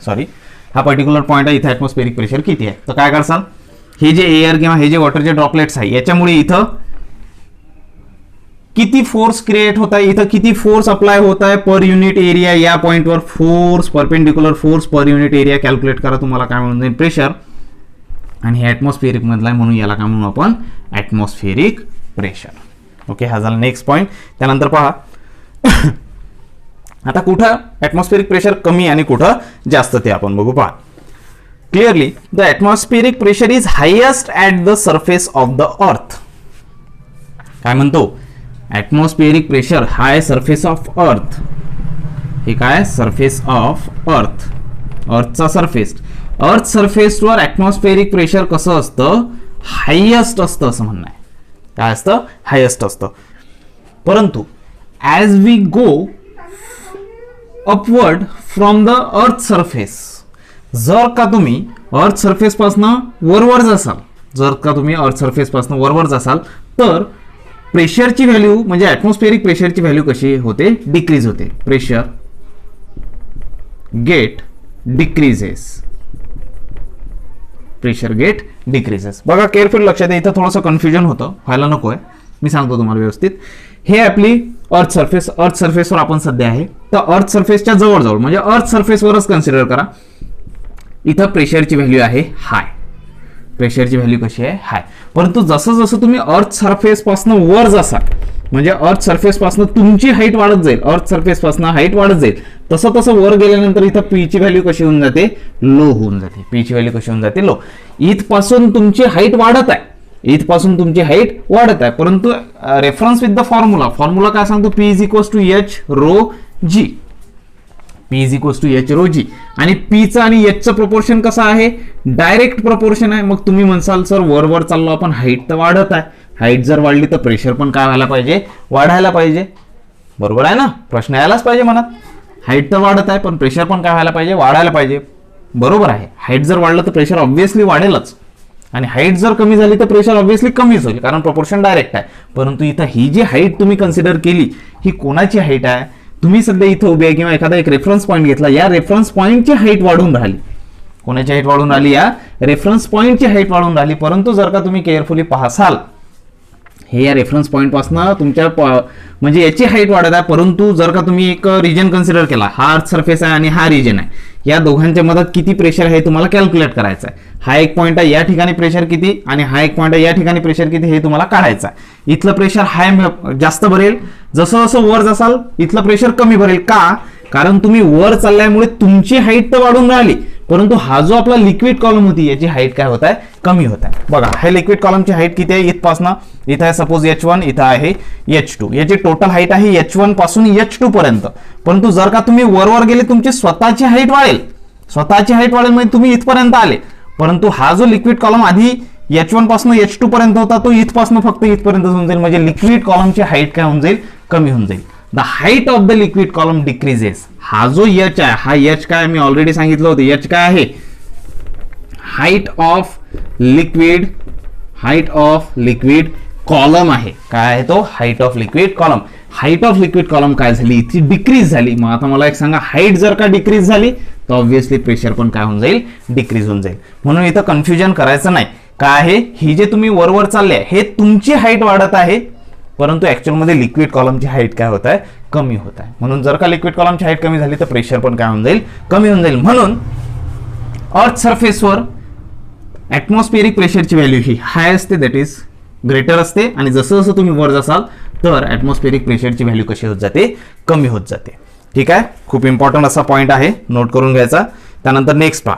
सॉरी हा पर्टिक्युलर पॉइंट आहे, इथे atmospheric प्रेशर किती आहे, तर काय करसाल, हे जे एअर किंवा हे जे वॉटरचे ड्रॉपलेट्स आहे याच्यामुळे इथं किती फोर्स क्रिएट होत आहे, इथं किती फोर्स अप्लाय होत आहे पर युनिट एरिया, या पॉइंटवर force, perpendicular force per unit area calculate करा, तुम्हाला काय म्हणून जाईल, प्रेशर. आणि हे ॲटमॉस्फिअरिक मधला आहे म्हणून याला काय म्हणू आपण, ॲटमॉस्फिअरिक प्रेशर. ओके, हा झाला नेक्स्ट पॉइंट. त्यानंतर पहा आता कुठं ॲटमॉस्फिअरिक प्रेशर कमी आणि कुठं जास्त ते आपण बघू. पहा clearly the atmospheric pressure is highest at the surface of the earth. काय म्हणतो, atmospheric pressure high surface of earth, हे काय सरफेस ऑफ अर्थ, अर्थचा सरफेस, अर्थ सरफेसवर ॲटमॉस्फिअरिक प्रेशर कसं असतं, हायेस्ट असतं असं म्हणणं आहे. काय असतं, हायेस्ट असतं. परंतु as we go upward from the earth surface, जर का तुम्ही अर्थ सरफेस पासून वरवर जासाल, जर का तुम्ही अर्थ सरफेस पासून वरवर जासाल तर प्रेशरची व्हॅल्यू म्हणजे ॲटमॉस्फिअरिक प्रेशरची व्हॅल्यू कशी होते, डिक्रीज होते. Pressure get decreases, pressure get decreases. बघा केअरफुल लक्षात द्या, इथं थोडंसं कन्फ्युजन होतं, व्हायला नको आहे, मी सांगतो तुम्हाला व्यवस्थित. हे आपली अर्थ सरफेस, अर्थ सरफेसवर आपण सध्या आहे, तर अर्थ सरफेसच्या जवळजवळ म्हणजे अर्थ सरफेसवरच कन्सिडर करा. इथं प्रेशरची व्हॅल्यू आहे हाय, प्रेशरची व्हॅल्यू कशी आहे, हाय. परंतु जसं जसं तुम्ही अर्थ सरफेस पासून वर जासाल म्हणजे अर्थ सरफेस पासून तुमची हाईट वाढत जाईल, अर्थ सरफेस पासून हाईट वाढत जाईल, तसं तसं वर गेल्यानंतर इथं पी ची व्हॅल्यू कशी होऊन जाते, लो होऊन जाते. पी ची व्हॅल्यू कशी होऊन जाते, लो. इथपासून तुमची हाईट वाढत आहे, इथपासून तुमची हाईट वाढत आहे, परंतु reference with the formula, formula काय सांगतो, P is equals to H rho G, P is equals to H rho G. आणि पीचं आणि एचचं प्रोपोर्शन कसं आहे, डायरेक्ट प्रोपोर्शन आहे. मग तुम्ही म्हणसाल सर वर वर चाललो आपण, हाईट तर वाढत आहे, हाईट जर वाढली तर प्रेशर पण काय व्हायला पाहिजे, वाढायला पाहिजे. बरोबर आहे ना, प्रश्न यायलाच पाहिजे मनात. हाईट तर वाढत आहे पण प्रेशर पण काय व्हायला पाहिजे, वाढायला पाहिजे. बरोबर आहे, हाईट जर वाढलं तर प्रेशर ऑब्व्हियसली वाढेलच, आणि हाईट जर कमी झाली तर प्रेशर ऑब्व्हियसली कमीच होईल, कारण प्रोपोर्शन डायरेक्ट आहे. परंतु इथं ही जी हाईट तुम्ही कन्सिडर केली ही कोणाची हाईट आहे, तुम्ही सध्या इथं उभे आहे किंवा एखादा एक रेफरन्स पॉईंट घेतला, या रेफरन्स पॉईंटची हाईट वाढून राहिली. कोणाची हाईट वाढून राहिली, या रेफरन्स पॉईंटची हाईट वाढून राहिली. परंतु जर का तुम्ही केअरफुली पाहासाल, हे या रेफरन्स पॉईंट पासून तुमच्या म्हणजे याची हाईट वाढत आहे, परंतु जर का तुम्ही एक रिजन कन्सिडर केला, हा अर्थ सरफेस आहे आणि हा रिजन आहे, या दोघांच्या मधात किती प्रेशर आहे तुम्हाला कॅल्क्युलेट करायचं आहे. हा एक पॉईंट आहे, या ठिकाणी प्रेशर किती, आणि हा एक पॉईंट आहे, या ठिकाणी प्रेशर किती, हे तुम्हाला काढायचं आहे. इथलं प्रेशर हाय जास्त भरेल, जसं जसं वर जासाल इथलं प्रेशर कमी भरेल. का, कारण तुम्ही वर चालल्यामुळे तुमची हाईट तर वाढून राहिली, परंतु हा जो आपला लिक्विड कॉलम होती याची हाईट काय होत आहे, कमी होत आहे. बघा हे लिक्विड कॉलमची हाईट किती आहे, इथपासनं इथं आहे सपोज H1, इथं आहे H2, याची टोटल हाईट आहे H1 पासून H2 पर्यंत. परंतु जर का तुम्ही वरवर गेले तुमची स्वतःची हाईट वाढेल, स्वतःची हाईट वाढेल म्हणजे तुम्ही इथपर्यंत आले, परंतु हा जो लिक्विड कॉलम आधी H1 पासून H2 पर्यंत होता तो इथपासून फक्त इथपर्यंत होऊन जाईल, म्हणजे लिक्विड कॉलमची हाईट काय होऊन जाईल, कमी होऊन जाईल. The height of the liquid column decreases. हा जो H आहे, हा H काय मी ऑलरेडी सांगितलं होतं, H काय आहे, height of liquid, height of liquid column आहे. काय आहे तो, height of liquid column. Height of liquid column काय झाली, ती डिक्रीज झाली. मग आता मला एक सांगा, हाईट जर का डिक्रीज झाली तर ऑब्व्हियसली प्रेशर पण काय होऊन जाईल, डिक्रीज होऊन जाईल. म्हणून इथं कन्फ्युजन करायचं नाही. काय आहे, ही जे तुम्ही वरवर चालले हे तुमची हाईट वाढत आहे, परंतु ऍक्च्युअल मध्ये लिक्विड कॉलमची हाईट काय होत आहे, कमी होत आहे. म्हणून जर का लिक्विड कॉलमची हाईट कमी झाली तर प्रेशर पण काय होऊन जाईल, कमी होऊन जाईल. म्हणून अर्थ सरफेसवर ॲटमॉस्फिअरिक प्रेशरची व्हॅल्यू ही हाय असते, दॅट इज ग्रेटर असते, आणि जसं जसं तुम्ही वर जासाल तर ॲटमॉस्फिअरिक प्रेशरची व्हॅल्यू कशी होत जाते, कमी होत जाते. ठीक आहे, खूप इम्पॉर्टंट असा पॉईंट आहे, नोट करून घ्यायचा. त्यानंतर नेक्स्ट पहा,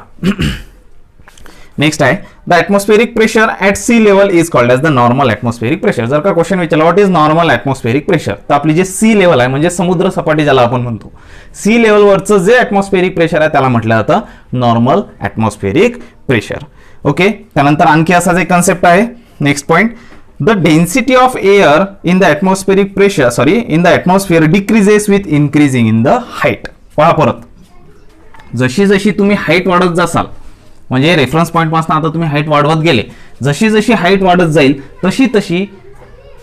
नेक्स्ट आहे the atmospheric pressure at sea level is called as the normal atmospheric pressure. जर का क्वेश्चन विचारला what is normal atmospheric pressure, तर आपली जे सी लेवल आहे म्हणजे समुद्र सपाटी ज्याला आपण म्हणतो, सी लेवलवरचं जे ॲटमॉस्फिअरिक प्रेशर आहे त्याला म्हटलं जातं नॉर्मल ॲटमॉस्फिअरिक प्रेशर. ओके, त्यानंतर आणखी असाच एक कन्सेप्ट आहे, next point, the density of air in the atmospheric pressure in the atmosphere decreases with increasing in the height. पहा परत, जशी जशी तुम्ही हाईट वाढत जासाल, म्हणजे रेफरन्स पॉईंट पासून आता तुम्ही हाईट वाढवत गेले, जशी जशी हाईट वाढत जाईल तशी तशी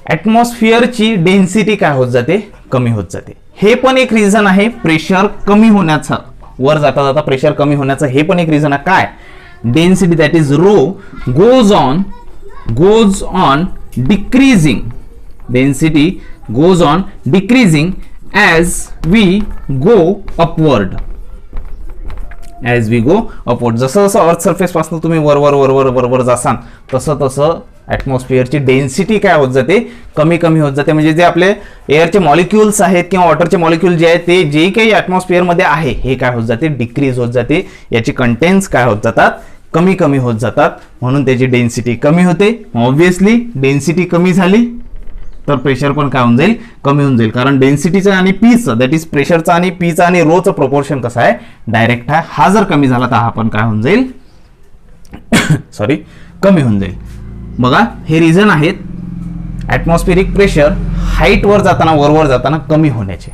ॲटमॉस्फिअरची डेन्सिटी काय होत जाते, कमी होत जाते. हे पण एक रिझन आहे प्रेशर कमी होण्याचं, वर जाता जाता प्रेशर कमी होण्याचं हे पण एक रिझन आहे. काय, density that is rho goes on decreasing, density goes on decreasing as we go upward, as we go upward. जसं जसं अर्थ सरफेस पासून तुम्ही वरवर वरवर वरवर जासान तसं तसं ॲटमॉस्फिअरची डेन्सिटी काय होत जाते, कमी कमी होत जाते. म्हणजे जे आपले एअरचे मॉलिक्युल्स आहेत किंवा वॉटरचे मॉलिक्युल जे आहेत ते जे काही ॲटमॉस्फिअरमध्ये आहे हे काय होत जाते, डिक्रीज होत जाते. याची कंटेंट्स काय होत जातात, कमी कमी होत जातात, म्हणून त्याची डेन्सिटी कमी होते. ऑब्व्हियसली डेन्सिटी कमी झाली तर प्रेशर पण काय होऊन जाईल, कमी होऊन जाईल. कारण डेन्सिटीचा आणि पीचा, दॅट इज प्रेशरचा आणि पीचा आणि रोचं प्रोपोर्शन कसं आहे, डायरेक्ट आहे. हा जर कमी झाला तर हा पण काय होऊन जाईल सॉरी, कमी होऊन जाईल. बघा हे रिझन आहेत ॲटमॉस्फेरिक प्रेशर हाईट वर जाताना, वरवर जाताना कमी होण्याचे.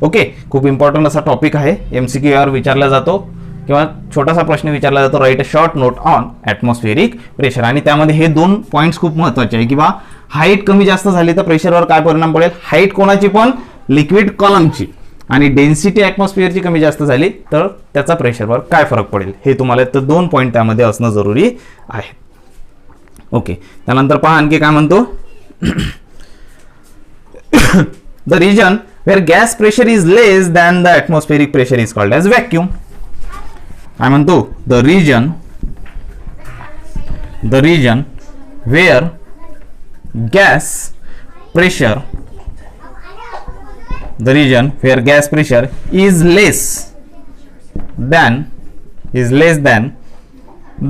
ओके, खूप इम्पॉर्टंट असा टॉपिक आहे. MCQ यावर विचारला जातो किंवा छोटासा प्रश्न विचारला जातो, write a short note on atmospheric pressure. आणि त्यामध्ये हे 2 पॉईंट्स खूप महत्त्वाचे आहे. किंवा हाईट कमी जास्त झाली तर प्रेशरवर काय परिणाम पडेल, हाईट कोणाची पण, लिक्विड कॉलमची, आणि डेन्सिटी ॲटमॉस्फिअरची कमी जास्त झाली तर त्याचा प्रेशरवर काय फरक पडेल, हे तुम्हाला तर 2 पॉईंट त्यामध्ये असणं जरुरी आहे. ओके, त्यानंतर पहा आणखी काय म्हणतो. The region where gas pressure is less than the atmospheric pressure is called as vacuum. काय म्हणतो, the region where gas pressure is less than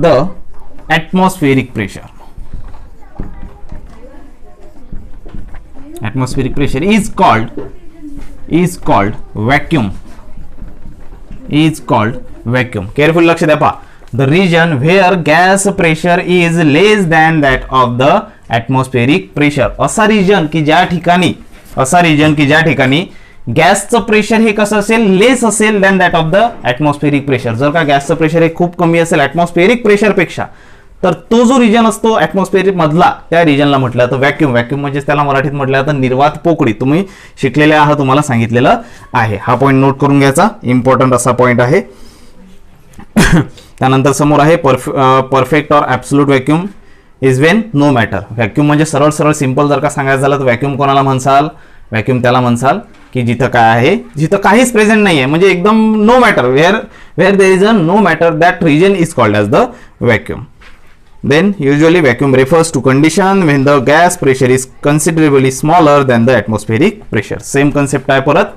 the atmospheric pressure. Atmospheric pressure is called vacuum. Careful लक्ष द्या. पहा, the region where gas pressure is less than that of the atmospheric pressure. असा region की ज्या ठिकाणी गॅसचं pressure हे कसं असेल, लेस असेल than that of the atmospheric pressure. जर का गॅसचं प्रेशर हे खूप कमी असेल ॲटमॉस्फेरिक प्रेशर पेक्षा, तर तो जो रिजन असतो ॲटमॉस्फेरिक मधला, त्या रिजनला म्हटलं तर व्हॅक्यूम. व्हॅक्यूम म्हणजे त्याला मराठीत म्हटलं तर निर्वात पोकळी. तुम्ही शिकलेले आहात, तुम्हाला सांगितलेलं आहे. हा पॉईंट नोट करून घ्यायचा, इम्पॉर्टंट असा पॉईंट आहे. त्यानंतर समोर आहे perfect or absolute vacuum is when no matter. Vacuum म्हणजे सरळ सिंपल जर का सांगायचं झालं तर व्हॅक्यूम कोणाला म्हणसाल, व्हॅक्यूम त्याला म्हणसाल की जिथं काय आहे, जिथं काहीच प्रेझेंट नाही आहे, म्हणजे एकदम no matter, where there is a no matter, that region is called as the vacuum. Then usually vacuum refers to condition when the gas pressure is considerably smaller than the atmospheric pressure. Same concept आहे परत.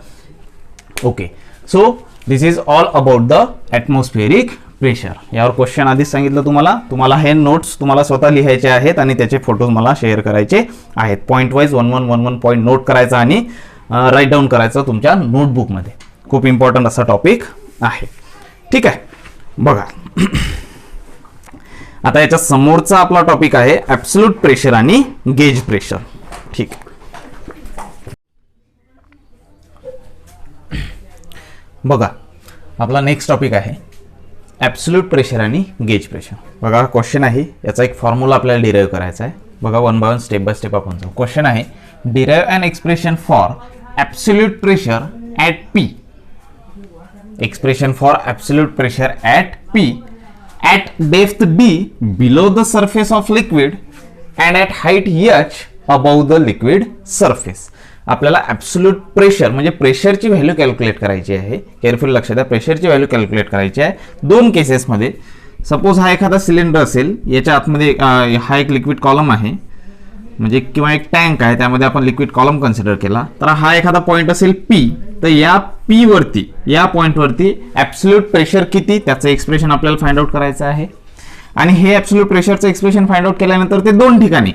Okay, so this is all about the atmospheric pressure. यावर question आधीच सांगितलं तुम्हाला हे notes तुम्हाला स्वतः लिहायचे आहेत आणि त्याचे फोटोज मला शेअर करायचे आहेत. पॉईंट वाईज 1-1 पॉईंट नोट करायचा आणि राईट डाऊन करायचं तुमच्या नोटबुकमध्ये. खूप इम्पॉर्टंट असा टॉपिक आहे. ठीक आहे, बघा आता याच्या समोरचा आपला टॉपिक आहे ॲब्सोल्यूट प्रेशर आणि गेज प्रेशर. ठीक आहे, बघा आपला नेक्स्ट टॉपिक आहे ॲब्सोल्यूट प्रेशर आणि गेज प्रेशर. बघा क्वेश्चन आहे, याचा एक फॉर्म्युला आपल्याला डिराईव्ह करायचा आहे. बघा 1 बाय 1 स्टेप बाय स्टेप आपण जाऊ. क्वेश्चन आहे derive an expression for absolute pressure at P. Expression for absolute pressure at P at depth D below the surface of liquid and at height H above the liquid surface. आपल्याला absolute pressure म्हणजे प्रेशरची value calculate करायची आहे. Careful लक्ष द्या, प्रेशरची value calculate करायची आहे 2 केसेसमध्ये. Suppose हा एखादा सिलेंडर असेल, याच्या आतमध्ये हा एक लिक्विड कॉलम आहे, म्हणजे किंवा एक टँक आहे, त्यामध्ये आपण लिक्विड कॉलम कन्सिडर केला. तर हा एखादा पॉईंट असेल P, तर या P वरती, या पॉईंटवरती ॲब्सोल्यूट प्रेशर किती, त्याचं एक्सप्रेशन आपल्याला फाइंड आउट करायचं आहे. आणि हे ॲब्सोल्यूट प्रेशरचं एक्सप्रेशन फाइंड आउट केल्यानंतर ते 2 ठिकाणी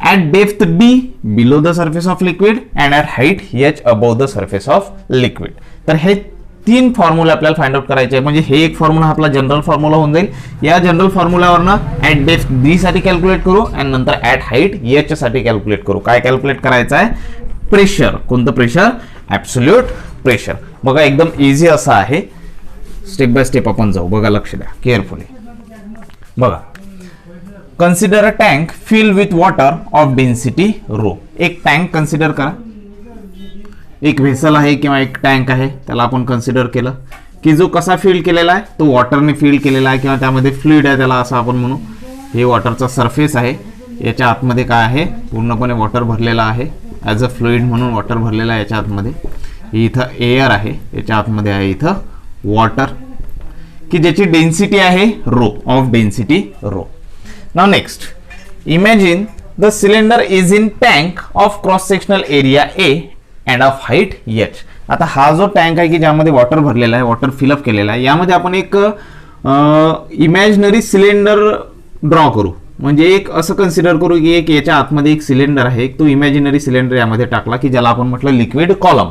at depth D below the surface of liquid and at height H above the surface of liquid. तर हे 3 फॉर्म्युला आपल्याला फाइंड आउट करायचे आहे. म्हणजे हे एक फॉर्म्युला आपला जनरल फॉर्म्युला होऊन जाईल. या जनरल फॉर्म्युलावरनं ॲट डेप्थ D साठी कॅल्क्युलेट करू आणि नंतर ॲट हाईट H साठी कॅल्क्युलेट करू. काय कॅल्क्युलेट करायचं आहे, प्रेशर. कोणतं प्रेशर, ॲब्सोल्यूट प्रेशर. बघा एकदम इझी असं आहे, स्टेप बाय स्टेप आपण जाऊ. बघा लक्ष द्या केअरफुली. बघा consider a tank fill with water of density rho. एक टँक कन्सिडर करा, एक व्हेसल आहे किंवा एक टँक आहे, त्याला आपण कन्सिडर केलं की जो कसा फिल केलेला आहे, तो वॉटरने फिल केलेला आहे किंवा त्यामध्ये फ्लुइड आहे, त्याला असं आपण म्हणू. हे वॉटरचा सरफेस आहे, याच्या आतमध्ये काय आहे, पूर्णपणे वॉटर भरलेला आहे, ॲज अ फ्लुइड म्हणून वॉटर भरलेला आहे याच्या आतमध्ये. इथं एअर आहे, याच्या आतमध्ये आहे इथं वॉटर, की ज्याची डेन्सिटी आहे rho, of density rho. Now next, imagine the cylinder is in tank of cross sectional area A and of height H. आता हा जो टँक आहे की ज्यामध्ये वॉटर भरलेला आहे, वॉटर फिलअप केलेला आहे, यामध्ये आपण एक इमॅजिनरी सिलेंडर ड्रॉ करू. म्हणजे एक असं कन्सिडर करू की एक याच्या आतमध्ये एक सिलेंडर आहे, एक तो इमॅजिनरी सिलेंडर यामध्ये टाकला की ज्याला आपण म्हटलं लिक्विड कॉलम.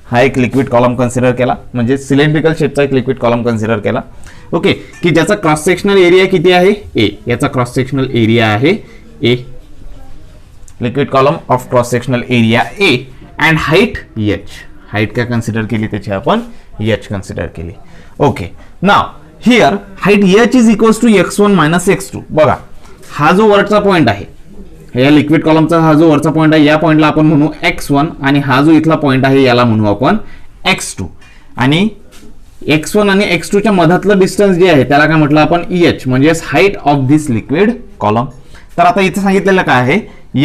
हा एक लिक्विड कॉलम कन्सिडर केला, म्हणजे सिलेंड्रिकल शेपचा एक लिक्विड कॉलम कन्सिडर केला. ओके, की ज्याचा क्रॉस सेक्शनल एरिया किती आहे ए, याचा क्रॉस सेक्शनल एरिया आहे A, liquid column of cross sectional area A and height H. Height काय कन्सिडर केली त्याची आपण एच कन्सिडर केली. Okay, now here height H is equals to x1 minus x2. बघा हा जो वरचा पॉइंट आहे, या लिक्विड कॉलमचा हा जो वरचा पॉइंट आहे, या पॉइंटला आपण म्हणू x1 आणि हा जो इथला पॉइंट आहे याला म्हणू आपण x2. आणि x1 आणि x2 च्या मधातलं डिस्टन्स जे आहे त्याला काय म्हटलं आपण एच, म्हणजे height of this liquid column. तर आता इथे सांगितलेलं काय आहे,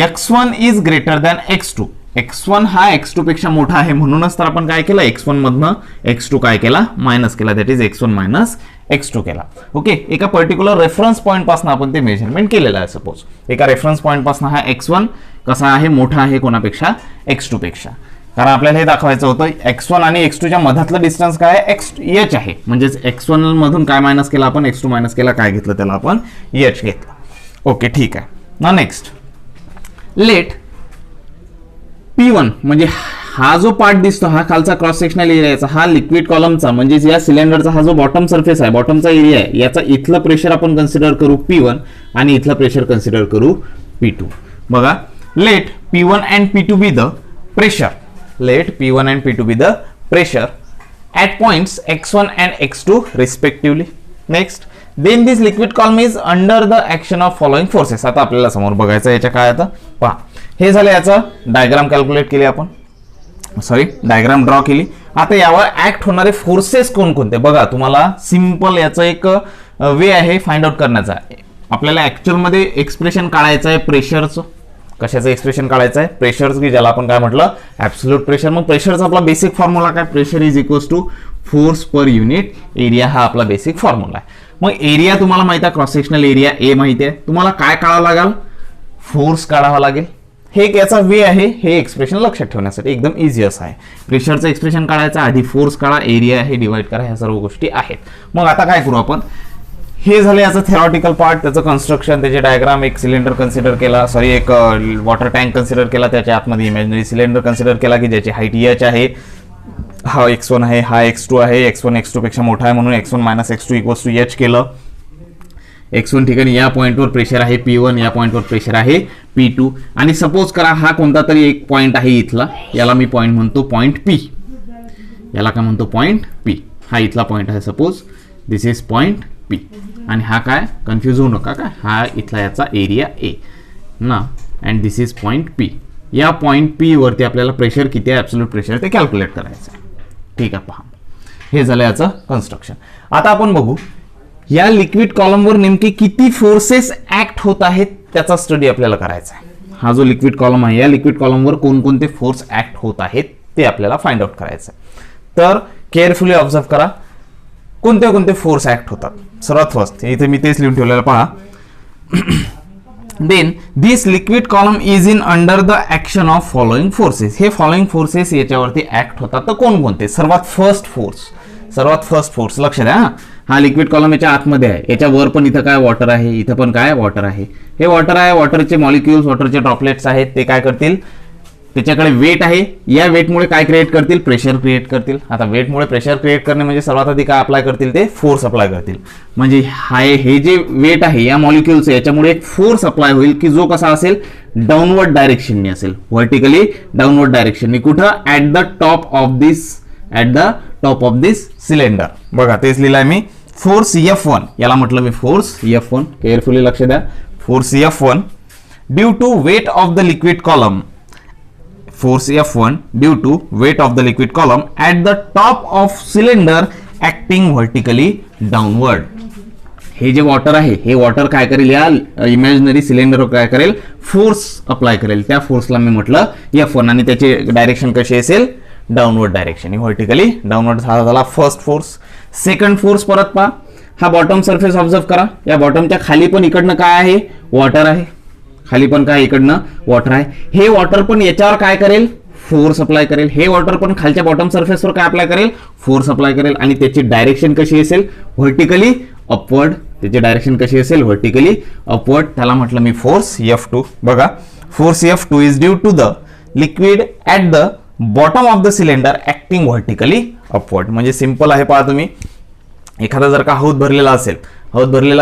x1 is greater than x2. x1 हा x2 पेक्षा मोठा आहे, म्हणूनच तर आपण काय केलं, x1 मधनं x2 काय केला, मायनस केला, that is x1 minus x2 केला. ओके, एका पर्टिक्युलर रेफरन्स पॉईंट पासून आपण ते मेजरमेंट केलेलं आहे. सपोज एका रेफरन्स पॉईंट पासून हा x1 कसा आहे, मोठा आहे कोणापेक्षा, x2 पेक्षा. कारण आपल्याला हे दाखवायचं होतं x1 आणि x2 च्या मधातलं डिस्टन्स काय आहे, h आहे. म्हणजेच x1 मधून काय मायनस केला आपण, x2 मायनस केला, काय घेतलं त्याला आपण h घेतलं. ओके, ठीक आहे ना. नेक्स्ट लेट P1 म्हणजे हा जो पार्ट दिसतो, हा खालचा क्रॉस सेक्शनल एरियाचा, हा लिक्विड कॉलमचा म्हणजे या सिलेंडरचा हा जो बॉटम सरफेस आहे, बॉटमचा एरिया आहे, याचा इथलं प्रेशर आपण कन्सिडर करू P1 आणि इथलं प्रेशर कन्सिडर करू P2. बघा, let P1 and P2 be the pressure, let P1 and P2 be the pressure at points x1 and x2 respectively. Next, then this liquid column is under the action of following forces. आता आपल्याला समोर बघायचं याच्या काय, आता पहा, हे झालं याचा डायग्राम कॅल्क्युलेट केली आपण, सॉरी डायग्राम ड्रॉ केली. आता यावर ऍक्ट होणारे फोर्सेस कोणकोणते बघा. तुम्हाला सिंपल याचं एक वे आहे फाइंड आउट करण्याचा. आपल्याला ऍक्च्युअल मध्ये एक्सप्रेशन काढायचं आहे प्रेशरचं. कशाचं एक्सप्रेशन काढायचं आहे, प्रेशरचं, की ज्याला आपण काय म्हटलं, ऍब्सोल्यूट प्रेशर. मग प्रेशरचा आपला बेसिक फॉर्म्युला काय, pressure is equals to force per unit area, हा आपला बेसिक फॉर्म्युला आहे. मग एरिया तुम्हाला माहिती आहे, क्रॉस सेक्शनल एरिया ए माहिती आहे. तुम्हाला काय काढावं लागेल, फोर्स काढावा लागेल. हे एक याचा वे आहे, हे एक्सप्रेशन लक्षात ठेवण्यासाठी एकदम इझी असं आहे. प्रेशरचं एक्सप्रेशन काढायचं, आधी फोर्स काढा, एरिया आहे डिवाइड करा, ह्या सर्व गोष्टी आहेत. मग आता काय करू आपण, हे झालं याचं थेरॉटिकल पार्ट, त्याचं कन्स्ट्रक्शन, त्याचे डायग्राम. एक सिलेंडर कन्सिडर केला, सॉरी एक वॉटर टँक कन्सिडर केला, त्याच्या आतमध्ये इमॅजिनरी सिलेंडर कन्सिडर केला की ज्याची हाईट एच आहे, हा x1 आहे, हा x2 आहे, x1 x2 पेक्षा मोठा आहे म्हणून x1 minus x2 equals to h केलं. x1 ठिकाणी या पॉइंटवर प्रेशर आहे P1, या पॉइंटवर प्रेशर आहे P2. आणि सपोज करा हा कोणता तरी एक पॉइंट आहे इथला, याला मी पॉइंट म्हणतो पॉइंट P, याला काय म्हणतो पॉइंट P. हा इथला पॉइंट आहे, suppose this is point P. आणि हा काय, कन्फ्यूज होऊ नका काय, हा इथला याचा एरिया A ना, and this is point P. या पॉइंट P वरती आपल्याला प्रेशर किती आहे, ॲब्सोल्यूट प्रेशर, ते कॅल्क्युलेट करायचं आहे. ठीक आहे, पहा, हे झालं याचं कन्स्ट्रक्शन. आता आपण बघू या लिक्विड कॉलमवर नेमके किती फोर्सेस ऍक्ट होत आहेत त्याचा स्टडी आपल्याला करायचा आहे. हा जो लिक्विड कॉलम आहे, या लिक्विड कॉलमवर कोणकोणते फोर्स ऍक्ट होत आहेत ते आपल्याला फाइंड आउट करायचं आहे. तर केअरफुली ऑब्झर्व करा कोणते कोणते फोर्स ऍक्ट होतात. सर्वात फर्स्ट इथे मी तेच लिहून ठेवलेलं पहा. Then this liquid column is in under the action of following forces. हे फॉलोइंग फोर्सेस याच्यावरती ऍक्ट होतात. तर कोणकोणते, सर्वात फर्स्ट फोर्स लक्ष द्या. हा लिक्विड कॉलम याच्या आतमध्ये आहे, याच्या वर पण इथं काय वॉटर आहे, इथं पण काय वॉटर आहे. हे वॉटर आहे, वॉटरचे मॉलिक्युल्स, वॉटरचे ड्रॉपलेट्स आहेत, ते काय करतील, त्याच्याकडे वेट आहे, या वेटमुळे काय क्रिएट करतील, प्रेशर क्रिएट करतील. आता वेटमुळे प्रेशर क्रिएट करणे म्हणजे सर्वात आधी काय अप्लाय करतील, ते फोर्स अप्लाय करतील. म्हणजे हे जे वेट आहे या मॉलिक्युल्स, याच्यामुळे एक फोर्स अप्लाय होईल की जो कसा असेल, डाऊनवर्ड डायरेक्शनने असेल, व्हर्टिकली डाऊनवर्ड डायरेक्शनने. कुठं, at the top of this cylinder. बघा तेच लिहिलंय मी, फोर्स F1, याला म्हटलं मी फोर्स F1. केअरफुली लक्ष द्या, force F1 due to weight of the liquid column, force F1 due to weight of the liquid column at the top of cylinder acting vertically downward. हे जे water आहे, हे water काय करेल, या imaginary सिलेंडरवर काय करेल, फोर्स अप्लाय करेल. त्या फोर्सला मी म्हटलं F1 आणि त्याची डायरेक्शन कशी असेल, डाऊनवर्ड डायरेक्शन, व्हर्टिकली डाऊनवर्ड झाला फर्स्ट फोर्स. सेकंड फोर्स परत पहा, हा बॉटम सरफेस ऑब्झर्व करा. या बॉटमच्या खाली पण इकडनं काय आहे, वॉटर आहे, खाली पण काय इकडनं वॉटर आहे. हे वॉटर पण याच्यावर काय करेल, फोर्स अप्लाय करेल. हे वॉटर पण खालच्या बॉटम सरफेसवर काय अप्लाय करेल, फोर्स अप्लाय करेल. आणि त्याची डायरेक्शन कशी असेल, व्हर्टिकली अपवर्ड त्याची डायरेक्शन कशी असेल, व्हर्टिकली अपवर्ड. त्याला म्हटलं मी फोर्स F2. बघा, force F2 is due to the liquid at the bottom of the cylinder acting vertically upward. म्हणजे सिंपल आहे, पहा तुम्ही, एखादा जर का हौद भरलेला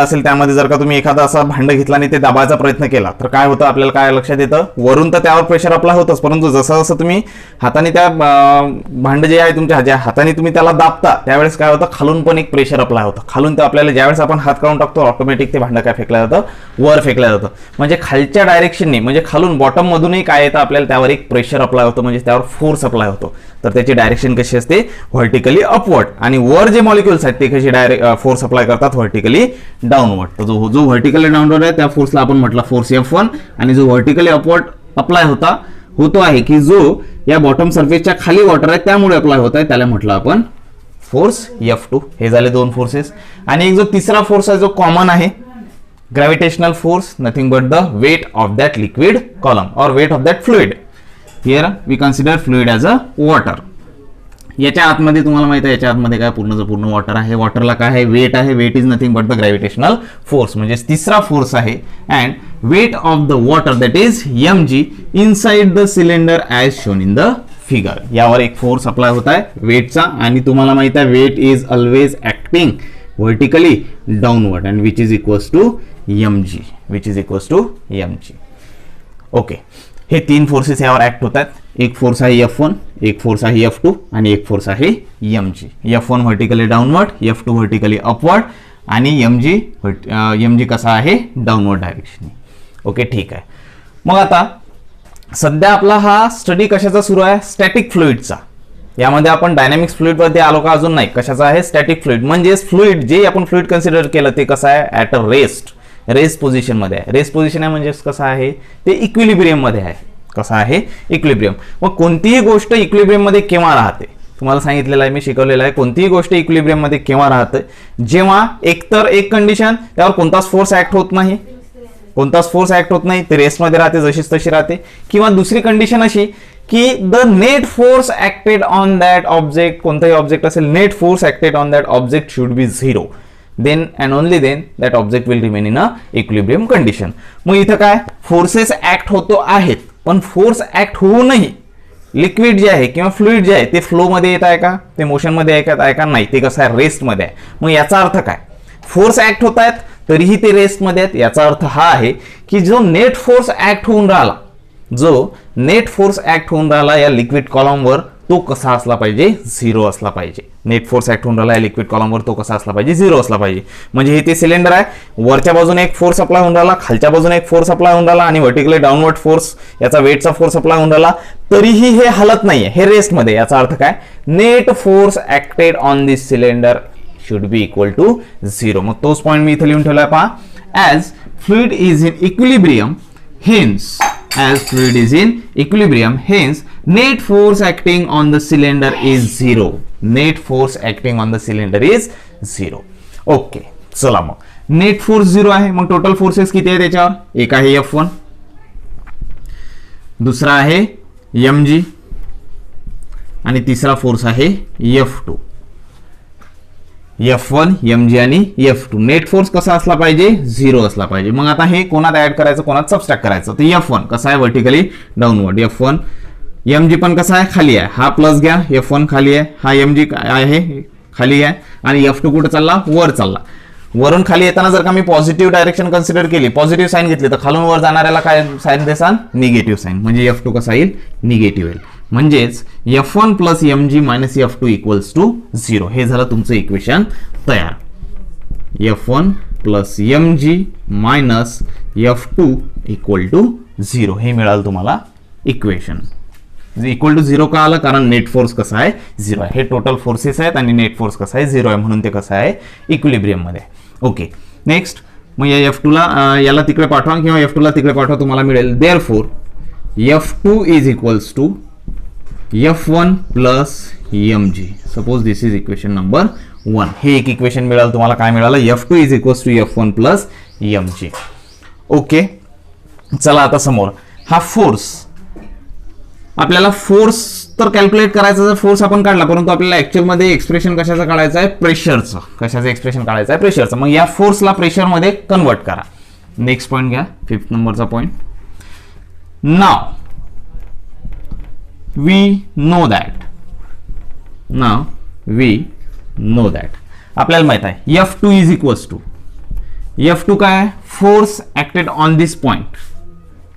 असेल त्यामध्ये जर का तुम्ही एखादा असा भांड घेतला आणि ते दाबायचा प्रयत्न केला तर काय होतं, आपल्याला काय लक्षात येतं, वरून तर त्यावर प्रेशर अप्लाय होतच, परंतु जसं जसं तुम्ही हाताने त्या भांड जे आहे तुमच्या ज्या हाताने तुम्ही त्याला दाबता त्यावेळेस काय होतं, खालून पण एक प्रेशर अप्लाय होतं. खालून ते आपल्याला ज्यावेळेस आपण हात काढून टाकतो ऑटोमॅटिक ते भांड काय फेकलं जातं, वर फेकलं जातं. म्हणजे खालच्या डायरेक्शनने, म्हणजे खालून बॉटम मधूनही काय येतं, आपल्याला त्यावर एक प्रेशर अप्लाय होतं, म्हणजे त्यावर फोर्स अप्लाय होतो. तर त्याची डायरेक्शन कशी असते, व्हर्टिकली अपवर्ड. आणि वर जे मॉलिक्युल्स आहेत ते कशी फोर्स अप्लाय करतात, व्हर्टिकली डाऊनवर्ड. तर जो व्हर्टिकली डाऊनवर्ड आहे त्या फोर्सला आपण म्हटलं फोर्स F1, आणि जो व्हर्टिकली अपवर्ड अप्लाय होतो आहे की जो या बॉटम सरफेसच्या खाली वॉटर आहे त्यामुळे अप्लाय होत आहे, त्याला म्हटलं आपण फोर्स F2. हे झाले दोन फोर्सेस. आणि एक जो तिसरा फोर्स आहे जो कॉमन आहे, gravitational force, nothing but the weight of that liquid column और weight of that fluid. Here we consider fluid as a water. याच्या आतमध्ये तुम्हाला माहिती आहे, याच्या आतमध्ये काय पूर्ण वॉटर आहे. वॉटरला काय आहे, वेट आहे. Weight is nothing but the gravitational force, म्हणजे तिसरा फोर्स आहे. And weight of the water that is mg inside the cylinder as shown in the figure. यावर एक फोर्स अप्लाय होत आहे वेटचा, आणि तुम्हाला माहिती आहे weight is always acting vertically downward and which is equals to mg. Okay, हे तीन फोर्सेस यावर ऍक्ट होतात. एक फोर्स आहे F1, एक फोर्स आहे F2 आणि एक फोर्स आहे mg. F1 vertically downward, F2 vertically upward आणि mg कसा आहे, डाऊनवर्ड डायरेक्शन. ओके, ठीक आहे. मग आता सध्या आपला हा स्टडी कशाचा सुरू आहे, स्टॅटिक फ्लुइडचा. यामध्ये आपण डायनॅमिक्स फ्लुइड मध्ये आलो का, अजून नाही. कशाचा आहे, स्टॅटिक फ्लुइड. म्हणजे फ्लुइड जे आपण फ्लुइड कन्सिडर केलं ते कसं आहे, ॲट अ रेस्ट पोझिशन मध्ये आहे. रेस्ट पोझिशन आहे म्हणजे कसं आहे, ते इक्विलिब्रियम मध्ये आहे. कसं आहे, इक्विलिब्रियम. मग कोणतीही गोष्ट इक्विलिब्रियम मध्ये केव्हा राहते, तुम्हाला सांगितलेलं आहे, मी शिकवलेलं आहे. कोणतीही गोष्ट इक्विलिब्रियम मध्ये केव्हा राहते, जेव्हा एकतर एक कंडिशन, त्यावर कोणताच फोर्स ऍक्ट होत नाही, ते रेस्टमध्ये राहते, जशीच तशी राहते. किंवा दुसरी कंडिशन अशी की the net force acted on that object, कोणताही ऑब्जेक्ट असेल, net force acted on that object should be 0. then and only then that object will remain in a equilibrium condition. मग इथं काय फोर्सेस ऍक्ट होतो आहेत, पण फोर्स ऍक्ट होऊनही liquid जे आहे किंवा फ्लुइड जे आहे ते फ्लो मध्ये येत आहे का, ते मोशन मध्ये येत आहे का, नाही, ते कसं आहे, रेस्ट मध्ये आहे. मग याचा अर्थ काय, फोर्स ऍक्ट होत आहेत तरीही ते रेस्ट मध्ये आहेत. याचा अर्थ हा आहे की जो नेट फोर्स ऍक्ट होऊन राहिला या लिक्विड कॉलमवर, तो कसा असला पाहिजे, 0 असला पाहिजे. नेट फोर्स ऍक्ट होऊन राहिला लिक्विड कॉलमवर, तो कसा असला पाहिजे, 0 असला पाहिजे. म्हणजे हे ते सिलेंडर आहे, वरच्या बाजूने एक फोर्स अप्लाय होऊन राहिला, खालच्या बाजूने एक फोर्स अप्लाय होऊन राहिला आणि व्हर्टिकली डाऊनवर्ड फोर्स, याचा वेटचा फोर्स अप्लाय होऊन राहिला, तरीही हे हलत नाहीये, हे रेस्ट मध्ये. याचा अर्थ काय, net force acted on this cylinder should be equal to 0. मग तोच पॉईंट मी इथे लिहून ठेवलाय, पहा. As fluid is in equilibrium, hence net force acting on the cylinder is 0. Okay, चला मग नेट फोर्स 0 आहे. मग टोटल फोर्सेस किती आहे त्याच्यावर, एक आहे F1, दुसरा आहे mg आणि तिसरा फोर्स आहे F2. F1, mg आणि F2. नेट फोर्स कसा असला पाहिजे, 0 असला पाहिजे. मग आता हे कोणात ऍड करायचं, कोणात सबस्ट्रॅक्ट करायचं. तर F1 कसा आहे, व्हर्टिकली डाऊनवर्ड. F1, mg पण कसा आहे, खाली आहे. हा प्लस घ्या, F1 खाली आहे, हा mg आहे खाली आहे, आणि F2 कुठे चालला, वर चालला. वरून खाली येताना जर का मी पॉझिटिव्ह डायरेक्शन कन्सिडर केली, पॉझिटिव्ह साईन घेतली, तर खालून वर जाणाऱ्याला काय साईन देसाल, निगेटिव्ह साईन. म्हणजे F2 कसा येईल, निगेटिव्ह येईल. म्हणजेच F1 plus mg minus F2 equals to 0. हे झालं तुमचं इक्वेशन तयार. F1 plus mg minus F2 equal to 0 हे मिळालं तुम्हाला इक्वेशन. इक्वल टू 0 का आलं, कारण नेट फोर्स कसा आहे, 0 आहे. हे टोटल फोर्सेस आहेत आणि नेट फोर्स कसा आहे, 0 आहे, म्हणून ते कसं आहे, इक्विलिब्रियम मध्ये. Okay, next. मग या F2 ला याला तिकडे पाठवा किंवा F2 ला तिकडे पाठवा, तुम्हाला मिळेल therefore F2 is equals to F1 plus mg. Suppose this is equation number 1. हे एक इक्वेशन मिळालं तुम्हाला. काय मिळालं, F2 is equals to F1 plus mg. Okay, चला आता समोर हा फोर्स, आपल्याला फोर्स तर कॅल्क्युलेट करायचा जर फोर्स आपण काढला, परंतु आपल्याला ऍक्च्युअल मध्ये एक्सप्रेशन कशाचं काढायचं आहे, प्रेशरचं. कशाचं एक्सप्रेशन काढायचं आहे, प्रेशरचं. मग या फोर्सला प्रेशरमध्ये कन्वर्ट करा. नेक्स्ट पॉईंट घ्या, 5th नंबरचा point. Now we know that आपल्याला माहित आहे F2 is equals to, F2 काय आहे, force acted on this point,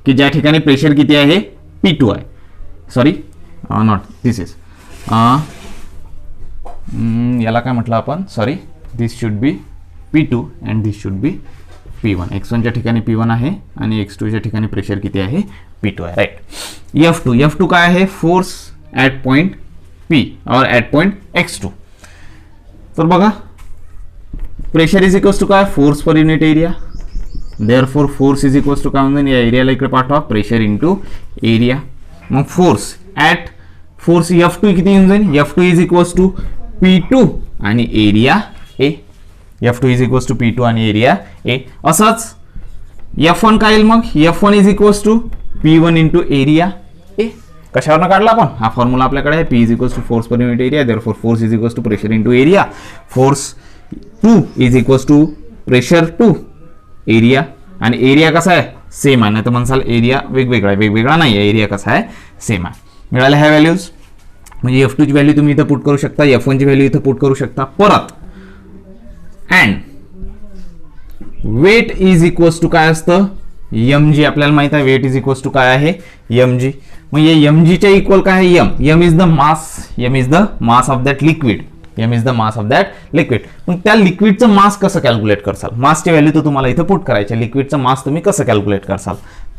की ज्या ठिकाणी प्रेशर किती आहे, P2 आहे. सॉरी नॉट दिस इज, याला काय म्हटलं आपण, sorry, this should be P2 and this should be P1. x1 च्या ठिकाणी P1 आहे आणि x2 च्या ठिकाणी प्रेशर किती आहे, P2 आहे. राईट. F2 काय आहे, फोर्स ॲट पॉइंट P और ॲट पॉइंट x2. तर बघा, प्रेशर इज इक्वल्स टू काय, force per unit area. Therefore force is equals to काय म्हणून या एरियाला इकडे पाठवा, प्रेशर इंटू एरिया. मग फोर्स F2 किती येऊन जाईल, F2 is equals to P2 आणि area A. F2 is equals to P2 आणि एरिया A. असंच F1 काय येईल, मग F1 is equals to P1 into area A. कशावरनं काढला आपण, हा फॉर्म्युला आपल्याकडे आहे, P is equals to force per unit area, therefore force is equals to pressure into area. Force 2 is equals to pressure 2 area, आणि area कसा आहे, same आहे. नाही तर म्हणसाल एरिया वेगवेगळा नाही आहे, एरिया कसा आहे, सेम आहे. मिळाल्या ह्या व्हॅल्यूज. म्हणजे F2 ची व्हॅल्यू तुम्ही इथं पुट करू शकता, F1 ची व्हॅल्यू इथं पुट करू शकता. परत and weight is equals to काय असतं, mg. आपल्याला माहित आहे वेट इज इक्वल्स टू काय आहे, mg. मग हे mg च्या इक्वल काय आहे, m is the mass of that liquid. मग त्या लिक्विडचं मास कसं कॅल्क्युलेट करसाल, मासची व्हॅल्यू तर तुम्हाला इथं पुट करायची, लिक्विडचं मास तुम्ही कसं कॅल्क्युलेट करसाल.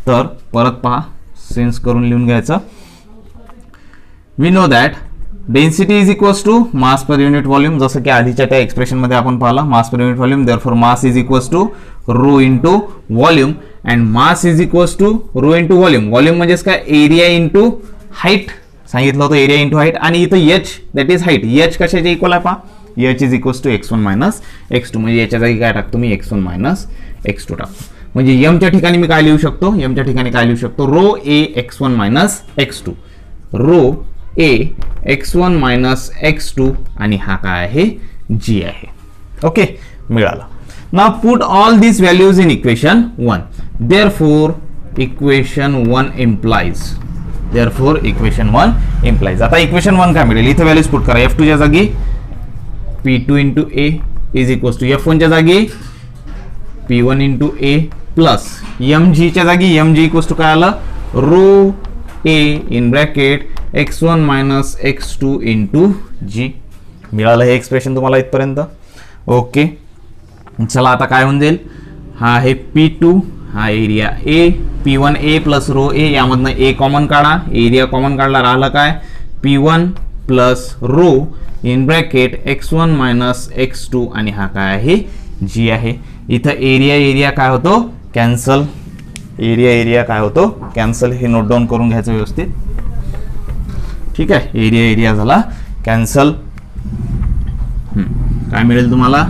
तर परत पहा, सेन्स करून लिहून घ्यायचं. We know that density is equals to mass per unit volume, जसं की आधीच्या त्या एक्सप्रेशन मध्ये आपण पाहिलं, mass per unit volume. Therefore mass is equals to rho into volume, and mass is equals to rho into volume. Volume म्हणजेच काय, area into height. सांगितलं होतं एरिया इंटू हाईट, आणि इथं h that is height. h कशाच्या equal आहे पहा, h is equals to x1 minus x2. म्हणजे याच्या जागी काय टाकतो मी, x1 मायनस x2 टाकतो. म्हणजे m च्या ठिकाणी मी काय लिहू शकतो, rho a x1 minus x2, rho a x1 minus x2, आणि हा काय आहे, g आहे. ओके, मिळाला. Now put all this values in equation 1. Therefore equation 1 implies. आता इक्वेशन 1 काय मिळेल, इथे व्हॅल्यूज पुट करा. F2 च्या जागी P2 into A is equals to F1 च्या जागी P1 into A plus mg च्या जागी mg इक्वल्स टू काय आलं, rho A in bracket x1 minus x2 into g. मिळालं हे एक्सप्रेशन तुम्हाला इथपर्यंत. ओके, चला आता काय होऊन जाईल, हा आहे P2, हा area A, P1A plus row A, यामधनं A common काढा, एरिया कॉमन काढला, राहिलं काय, P1 plus row in bracket x1 minus x2, आणि हा काय आहे, g आहे. इथं एरिया काय होतो, कॅन्सल. एरिया काय होतो, कॅन्सल. हे नोट डाऊन करून घ्यायचं व्यवस्थित. ठीक आहे, एरिया झाला कॅन्सल. काय मिळेल तुम्हाला,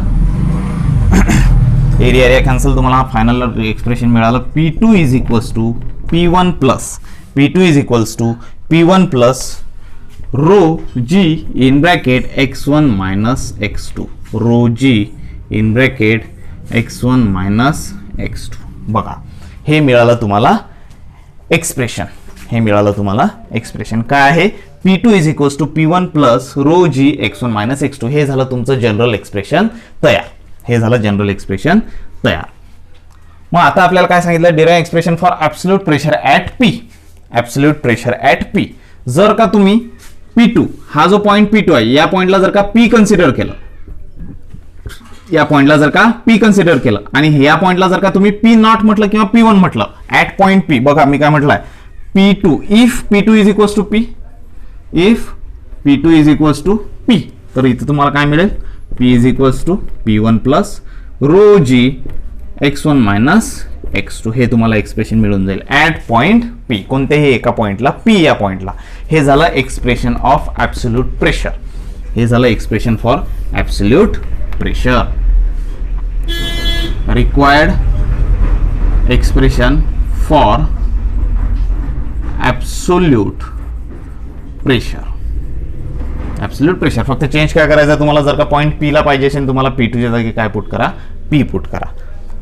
एरिया कॅन्सल. तुम्हाला फायनल एक्सप्रेशन मिळालं, P2 is equals to P1 plus rho g in bracket x1 minus x2, rho g in bracket x1 minus x2. बघा, हे मिळालं तुम्हाला एक्सप्रेशन. काय आहे, P2 is equals to P1 plus rho g x1 minus x2. हे झालं तुमचं general expression तयार. मग आता आपल्याला काय सांगितलं, derive expression for absolute pressure at P. जर का तुम्ही P2, हा जो पॉइंट P2 आहे, या पॉइंटला जर का P कन्सिडर केलं, आणि या पॉइंटला जर का तुम्ही P नॉट म्हटलं किंवा P1 म्हटलं, ॲट पॉइंट P. बघा मी काय म्हटलंय, P2 if P2 is equals to P, तर इथे तुम्हाला काय मिळेल, P is equals to P1 plus rho g x1 minus x2. हे तुम्हाला एक्सप्रेशन मिळून जाईल ॲट पॉइंट P, कोणत्याही एका पॉइंटला, P या पॉइंटला. हे झालं expression of absolute pressure. Required expression for absolute pressure. Absolute pressure. फक्त चेंज काय करायचं तुम्हाला, जर का पॉईंट पी ला पाहिजे असेल तुम्हाला P2 च्या जागी काय पुट करा, P पुट करा.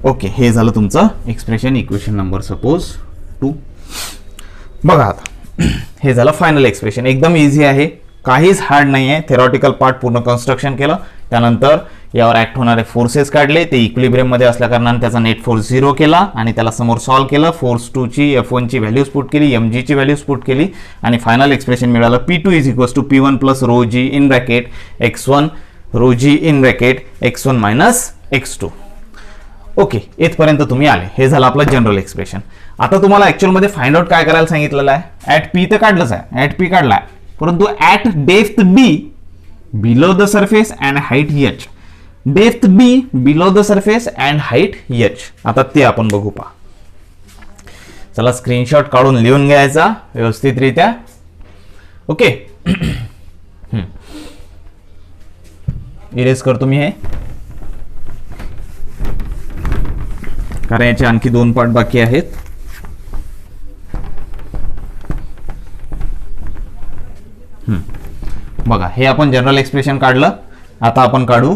ओके, हे झालं तुमचं एक्सप्रेशन इक्वेशन नंबर सपोज 2. बघा आता हे झालं फायनल एक्सप्रेशन. एकदम इझी आहे, काहीच हार्ड नाही आहे. थेरॉटिकल पार्ट पूर्ण कन्स्ट्रक्शन केलं, त्यानंतर यावर ऍक्ट होणारे फोर्सेस काढले, ते इक्विलिब्रियम मध्ये असल्या कारणाने त्याचा नेट फोर्स 0 केला आणि त्याला समोर सॉल्व्ह केलं. फोर्स 2 ची F1 ची व्हॅल्यूज पुट केली, mg ची व्हॅल्यूज पुट केली आणि फायनल एक्सप्रेशन मिळालं P2 is equals to P1 plus rho G in bracket x1 rho G in bracket x1 minus x2. Okay, इथपर्यंत तुम्ही आले. हे झालं आपलं जनरल एक्सप्रेशन. आता तुम्हाला ऍक्च्युअल मध्ये फाइंड आउट काय करायला सांगितलेलं आहे. ऍट P तर काढलंच आहे, ऍट P काढलाय, परंतु at depth D below the surface and height h. Depth B below the surface and height h. आता ते आपण बघू. पहा, चला स्क्रीनशॉट काढून लिहून घ्यायचा व्यवस्थितरित्या. ओके, इरेज करतो मी हे, कारण याचे आणखी 2 पार्ट बाकी आहेत. बघा, हे आपण जनरल एक्सप्रेशन काढलं. आता आपण काढू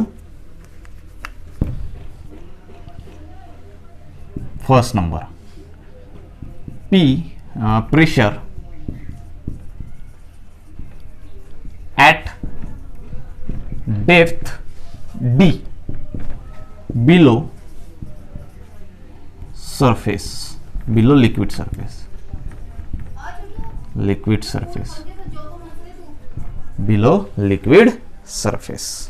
first number. P pressure at depth D below surface, below liquid surface, liquid surface, below liquid surface.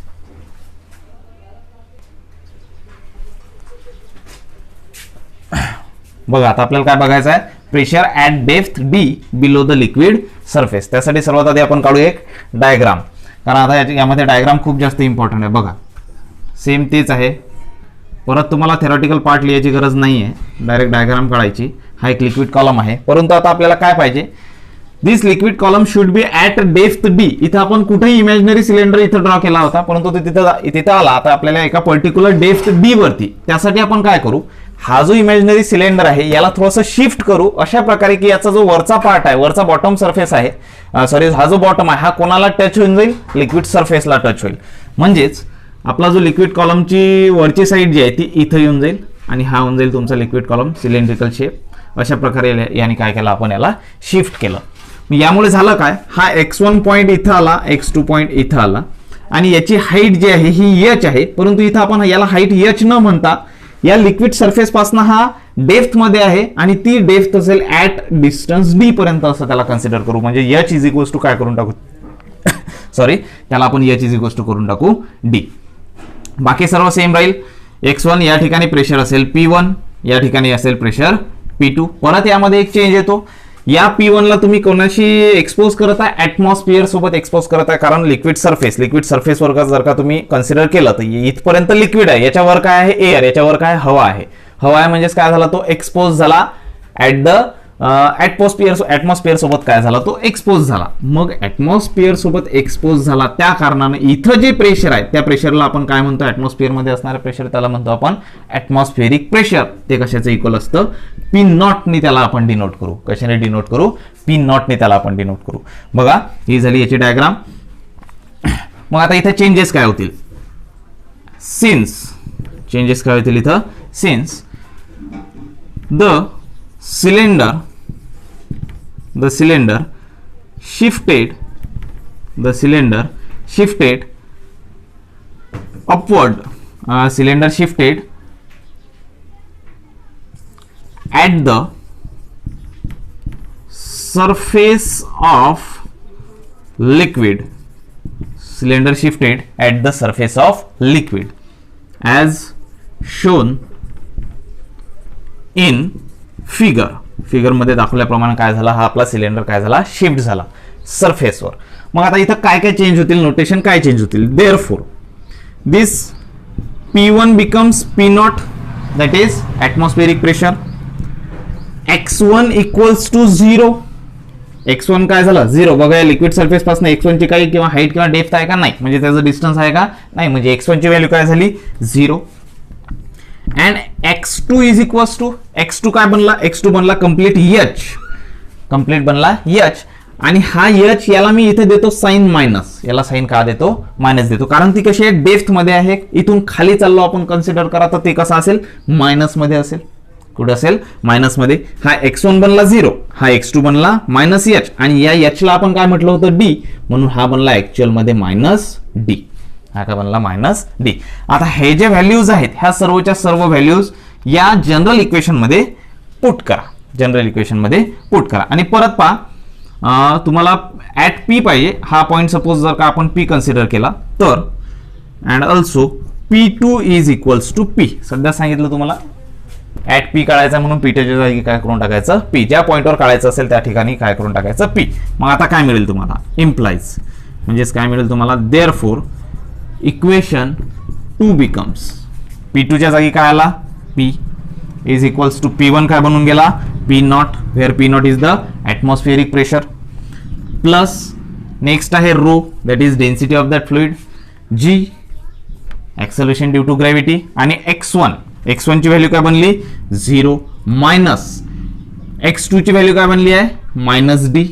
बघा, आता आपल्याला काय बघायचं आहे, pressure at depth D below the liquid surface. त्यासाठी सर्वात आधी आपण काढू एक डायग्राम, कारण आता यामध्ये डायग्राम खूप जास्त इम्पॉर्टंट आहे. बघा, सेम तेच आहे, परत तुम्हाला थेरॉटिकल पार्ट लिहायची गरज नाही आहे, डायरेक्ट डायग्राम काढायची. हा एक लिक्विड कॉलम आहे, परंतु आता आपल्याला काय पाहिजे, this liquid column should be at depth D. इथं आपण कुठेही इमॅजिनरी सिलेंडर इथं ड्रॉ केला होता, परंतु तो तिथं आला. आता आपल्याला एका पर्टिक्युलर डेप्थ D वरती, त्यासाठी आपण काय करू, हा जो इमॅजिनरी सिलेंडर आहे याला थोडंसं शिफ्ट करू अशा प्रकारे की याचा जो वरचा पार्ट आहे, वरचा बॉटम सरफेस आहे, सॉरी हा जो बॉटम आहे हा कोणाला टच होऊन जाईल, लिक्विड सरफेसला टच होईल. म्हणजेच आपला जो लिक्विड कॉलमची वरची साईड जी आहे ती इथं येऊन जाईल आणि हा होऊन जाईल तुमचा लिक्विड कॉलम सिलेंड्रिकल शेप. अशा प्रकारे याने काय केलं, आपण याला शिफ्ट केलं. यामुळे झालं काय, हा x1 पॉईंट इथं आला, x2 पॉईंट इथं आला आणि याची हाईट जी आहे ही h आहे, परंतु इथं आपण याला हाईट h न म्हणता या लिक्विड सरफेस पासून हा डेप्थ मध्ये आहे आणि ती डेप्थ असेल ऍट डिस्टन्स D पर्यंत, असं त्याला कन्सिडर करू. म्हणजे h इज इक्वल्स टू काय करून टाकू, सॉरी त्याला आपण h इज इक्वल्स टू करून टाकू D. बाकी सर्व सेम राहील. x1 या ठिकाणी प्रेशर असेल P1, या ठिकाणी असेल प्रेशर P2. परत यामध्ये एक चेंज येतो, या P1 ला तुम्ही कोणाशी एक्सपोज करत आहे, ऍटमॉस्फिअर सोबत एक्सपोज करत आहे, कारण लिक्विड सरफेसवर जर का तुम्ही कन्सिडर केलं तर इथपर्यंत लिक्विड आहे, याच्यावर काय आहे एअर, याच्यावर काय हवा आहे. हवा आहे म्हणजेच काय झाला, तो एक्सपोज झाला ऍट द ऍटमॉस्फिअर सोबत काय झाला, तो एक्सपोज झाला. मग ऍटमॉस्फिअर सोबत एक्सपोज झाला त्या कारणाने इथं जे प्रेशर आहे त्या प्रेशरला आपण काय म्हणतो, ऍटमॉस्फिअर मध्ये असणारे प्रेशर त्याला म्हणतो आपण ऍटमॉस्फिअरिक प्रेशर. ते कशाचं इक्वल असतं, P0 ने त्याला आपण डिनोट करू. कशाने डिनोट करू, P0 ने त्याला आपण डिनोट करू. बघा, ही झाली याची डायग्राम. मग आता इथे चेंजेस काय होतील, सिन्स चेंजेस काय होतील इथं, since the cylinder shifted upward, cylinder shifted at the surface of liquid, cylinder shifted at the surface of liquid as shown in figure मध्ये दाखवल्याप्रमाणे काय झाला, हा आपला सिलेंडर काय झाला, शिफ्ट झाला सरफेसवर. मग आता इथं काय काय चेंज होतील, नोटेशन काय चेंज होतील. Therefore this P1 becomes P0, that is atmospheric pressure. x1 equals to 0. x1 काय झालं, 0. बघा लिक्विड सरफेस पासून x1 ची काही किंवा हाईट किंवा डेप्थ आहे का, नाही. म्हणजे त्याचं डिस्टन्स आहे का, नाही. म्हणजे x1 ची व्हॅल्यू काय झाली, 0. And x2 is equals to, x2 काय बनला, x2 बनला कंप्लीट बनला h आणि हा एच याला मी इथे देतो साइन मायनस. याला साइन का देतो? मायनस देतो, कारण ती कशी आहे? डेप्थ मध्ये आहे. इथून खाली चाललो आपण कन्सिडर करा तर ते कसं असेल? मायनस मध्ये असेल. कुठं असेल? मायनस मध्ये. हा x1 बनला 0, हा x2 बनला मायनस एच, आणि या एच ला आपण काय म्हटलं होतं? डी, म्हणून हा बनला ऍक्च्युअल मध्ये मायनस डी. हा काय बनला? Minus D. आता हे जे व्हॅल्यूज आहेत ह्या सर्वच्या सर्व व्हॅल्यूज या जनरल इक्वेशन मध्ये पुट करा. जनरल इक्वेशन मध्ये पुट करा आणि परत पहा, तुम्हाला ऍट पी पाहिजे. हा पॉईंट सपोज जर का आपण पी कन्सिडर केला तर, and also P2 is equals to P. सध्या सांगितलं तुम्हाला ऍट पी काढायचा, म्हणून पीच्या जागी काय करून टाकायचं? पी. ज्या पॉईंटवर काढायचं असेल त्या ठिकाणी काय करून टाकायचं? पी. मग आता काय मिळेल तुम्हाला? इम्प्लाइज म्हणजेच काय मिळेल तुम्हाला? देअरफॉर इक्वेशन 2 बिकम्स, P2च्या जागी काय आला? P is equals to P1 काय बनून गेला? P naught, where P naught is the atmospheric pressure, plus next आहे rho, that is density of that fluid, G acceleration due to gravity, आणि x1 ची value काय बनली? 0, मायनस x2 ची value काय बनली आहे? Minus D.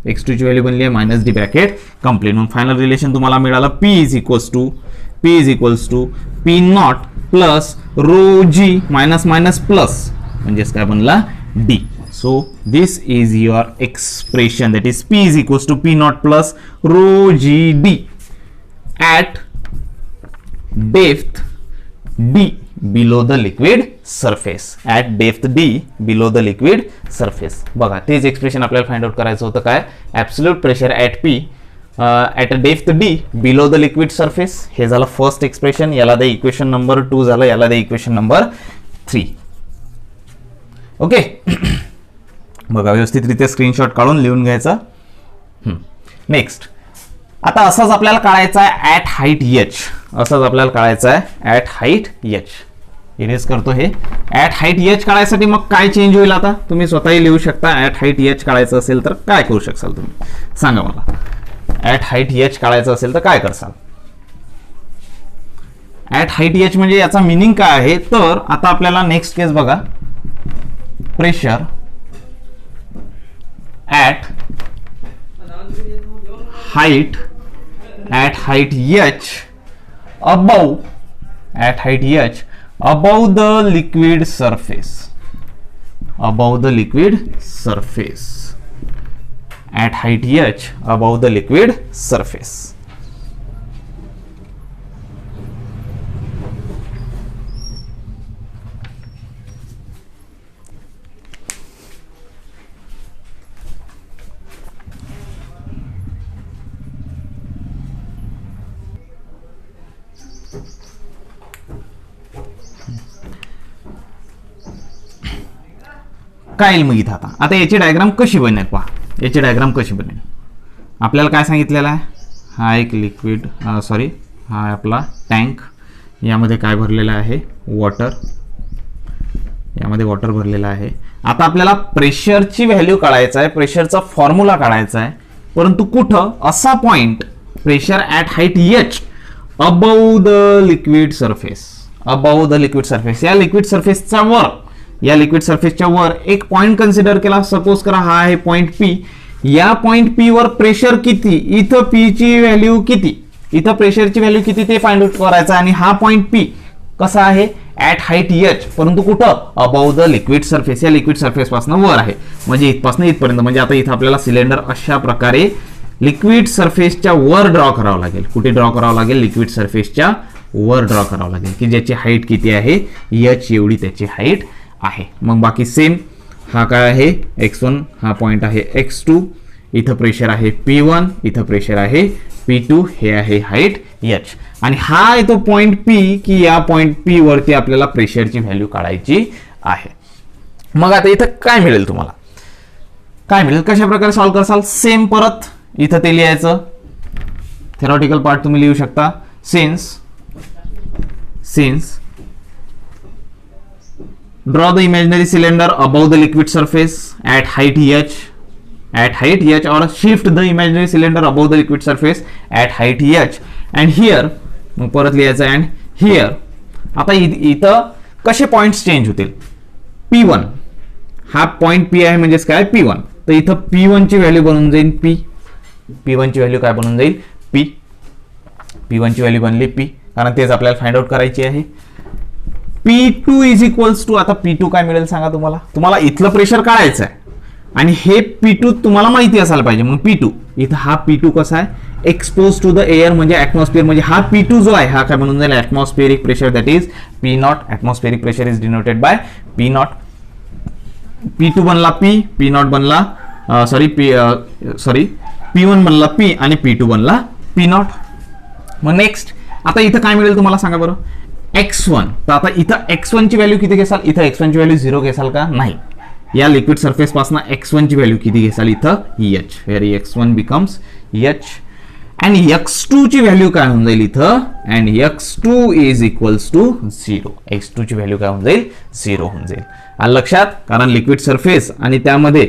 x2 ची व्हॅल्यू बनली आहे मायनस डी ब्रॅकेट कंप्लीट. मग फायनल रिलेशन तुम्हाला मिळालं P is equals to P naught plus rho G minus minus plus, म्हणजेच काय बनला? D. So this is your expression, that is P is equals to P naught plus rho G D at depth D below the liquid surface. At depth D below the liquid surface. बघा, तेच expression आपल्याला find out करायचं होतं. काय? Absolute pressure at P at a depth D below the liquid surface. हे झालं first expression. याला दे equation number 2 झालं, याला दे इक्वेशन नंबर 3. ओके. बघा, व्यवस्थितरित्या स्क्रीनशॉट काढून लिहून घ्यायचा. नेक्स्ट, आता असाच आपल्याला काढायचा आहे ॲट हाईट एच. असाच आपल्याला काढायचा आहे ॲट हाईट एच. इरेज करतो हे. ॲट हाईट एच काढायसाठी मग काय चेंज होईल? आता तुम्ही स्वतःही लिहू शकता. ॲट हाईट एच काढायचं असेल तर काय करू शकाल तुम्ही? सांगा मला. ॲट हाईट एच काढायचं असेल तर काय करसाल? ॲट हाईट एच म्हणजे याचा मिनिंग काय आहे? तर आता आपल्याला नेक्स्ट केस बघा. Pressure at height h above the liquid surface, at height h above the liquid surface. काय येईल मग इथं? आता याची डायग्राम कशी बनेल पहा. याची डायग्राम कशी बनेल? आपल्याला काय सांगितलेलं आहे? हा एक लिक्विड, हा आपला टँक. यामध्ये काय भरलेलं आहे? वॉटर. यामध्ये वॉटर भरलेलं आहे. आता आपल्याला प्रेशरची व्हॅल्यू काढायचं आहे, प्रेशरचा फॉर्म्युला काढायचा आहे. परंतु कुठं? असा point, pressure at height H above the liquid surface. या लिक्विड सरफेसच्या वर एक पॉइंट कन्सिडर केला. सपोज करा हा आहे पॉइंट पी. या पॉइंट पी वर प्रेशर किती? इथं पी ची व्हॅल्यू किती? इथं प्रेशरची व्हॅल्यू किती ते फाइंड आउट करायचं. आणि हा पॉइंट पी कसा आहे? ॲट हाईट एच, परंतु कुठं? Above the liquid surface. या लिक्विड सरफेस पासून वर आहे, म्हणजे इथपासून इथपर्यंत. म्हणजे आता इथं आपल्याला सिलेंडर अशा प्रकारे लिक्विड सरफेसच्या वर ड्रॉ करावं लागेल. कुठे ड्रॉ करावं लागेल? लिक्विड सरफेसच्या वर ड्रॉ करावं लागेल, की ज्याची हाईट किती आहे? एच एवढी त्याची हाईट आहे. मग बाकी सेम. हा काय आहे? x1. हा पॉइंट आहे x2. इथं प्रेशर आहे P1, इथं प्रेशर आहे P2. हे आहे हाईट h. आणि हा आहे तो पॉइंट P, की या पॉइंट P वरती आपल्याला प्रेशरची व्हॅल्यू काढायची आहे. मग आता इथं काय मिळेल तुम्हाला? काय मिळेल? कशा प्रकारे सॉल्व्ह करसाल? सेम परत इथं ते लिहायचं. थेरॉटिकल पार्ट तुम्ही लिहू शकता. Since draw the imaginary cylinder above the liquid surface at height h, or shift the imaginary cylinder above the liquid surface at height h, and here मग परत लिहायचं and here. आता इथं कसे पॉइंट्स चेंज होतील? P1 हा point P आहे, म्हणजेच काय? P1. तर इथं P1 ची व्हॅल्यू बनून जाईल P1 ची व्हॅल्यू काय बनून जाईल P1 ची व्हॅल्यू बनली P, कारण तेच आपल्याला फाइंड आउट करायची आहे. P2 इज इक्वल्स टू, आता P2 काय मिळेल सांगा तुम्हाला इथलं प्रेशर काढायचं आहे आणि हे P2 तुम्हाला माहिती असायला पाहिजे. म्हणून P2 इथं हा P2 कसा आहे, एक्सपोज टू द एअर म्हणजे ऍटमॉस्फिअर, म्हणजे हा P2 जो आहे हा काय बनून जाईल atmospheric pressure, that is P0. Atmospheric pressure is denoted by P0. P2 बनला P0 बनला P1 बनला P आणि P2 बनला P0. मग नेक्स्ट आता इथं काय मिळेल तुम्हाला सांगा बरं, x1. तर आता इथं x1 ची व्हॅल्यू किती घेसाल, इथं x1 ची व्हॅल्यू 0 घेसाल का, नाही. या लिक्विड सरफेस पासून x1 ची व्हॅल्यू किती घेसाल, इथं h, very x1 becomes h आणि x2 ची व्हॅल्यू काय होऊन जाईल इथं, and x2 is equals to 0. x2 ची व्हॅल्यू काय होऊन जाईल, 0 होऊन जाईल. आलं लक्षात, कारण लिक्विड सरफेस आणि त्यामध्ये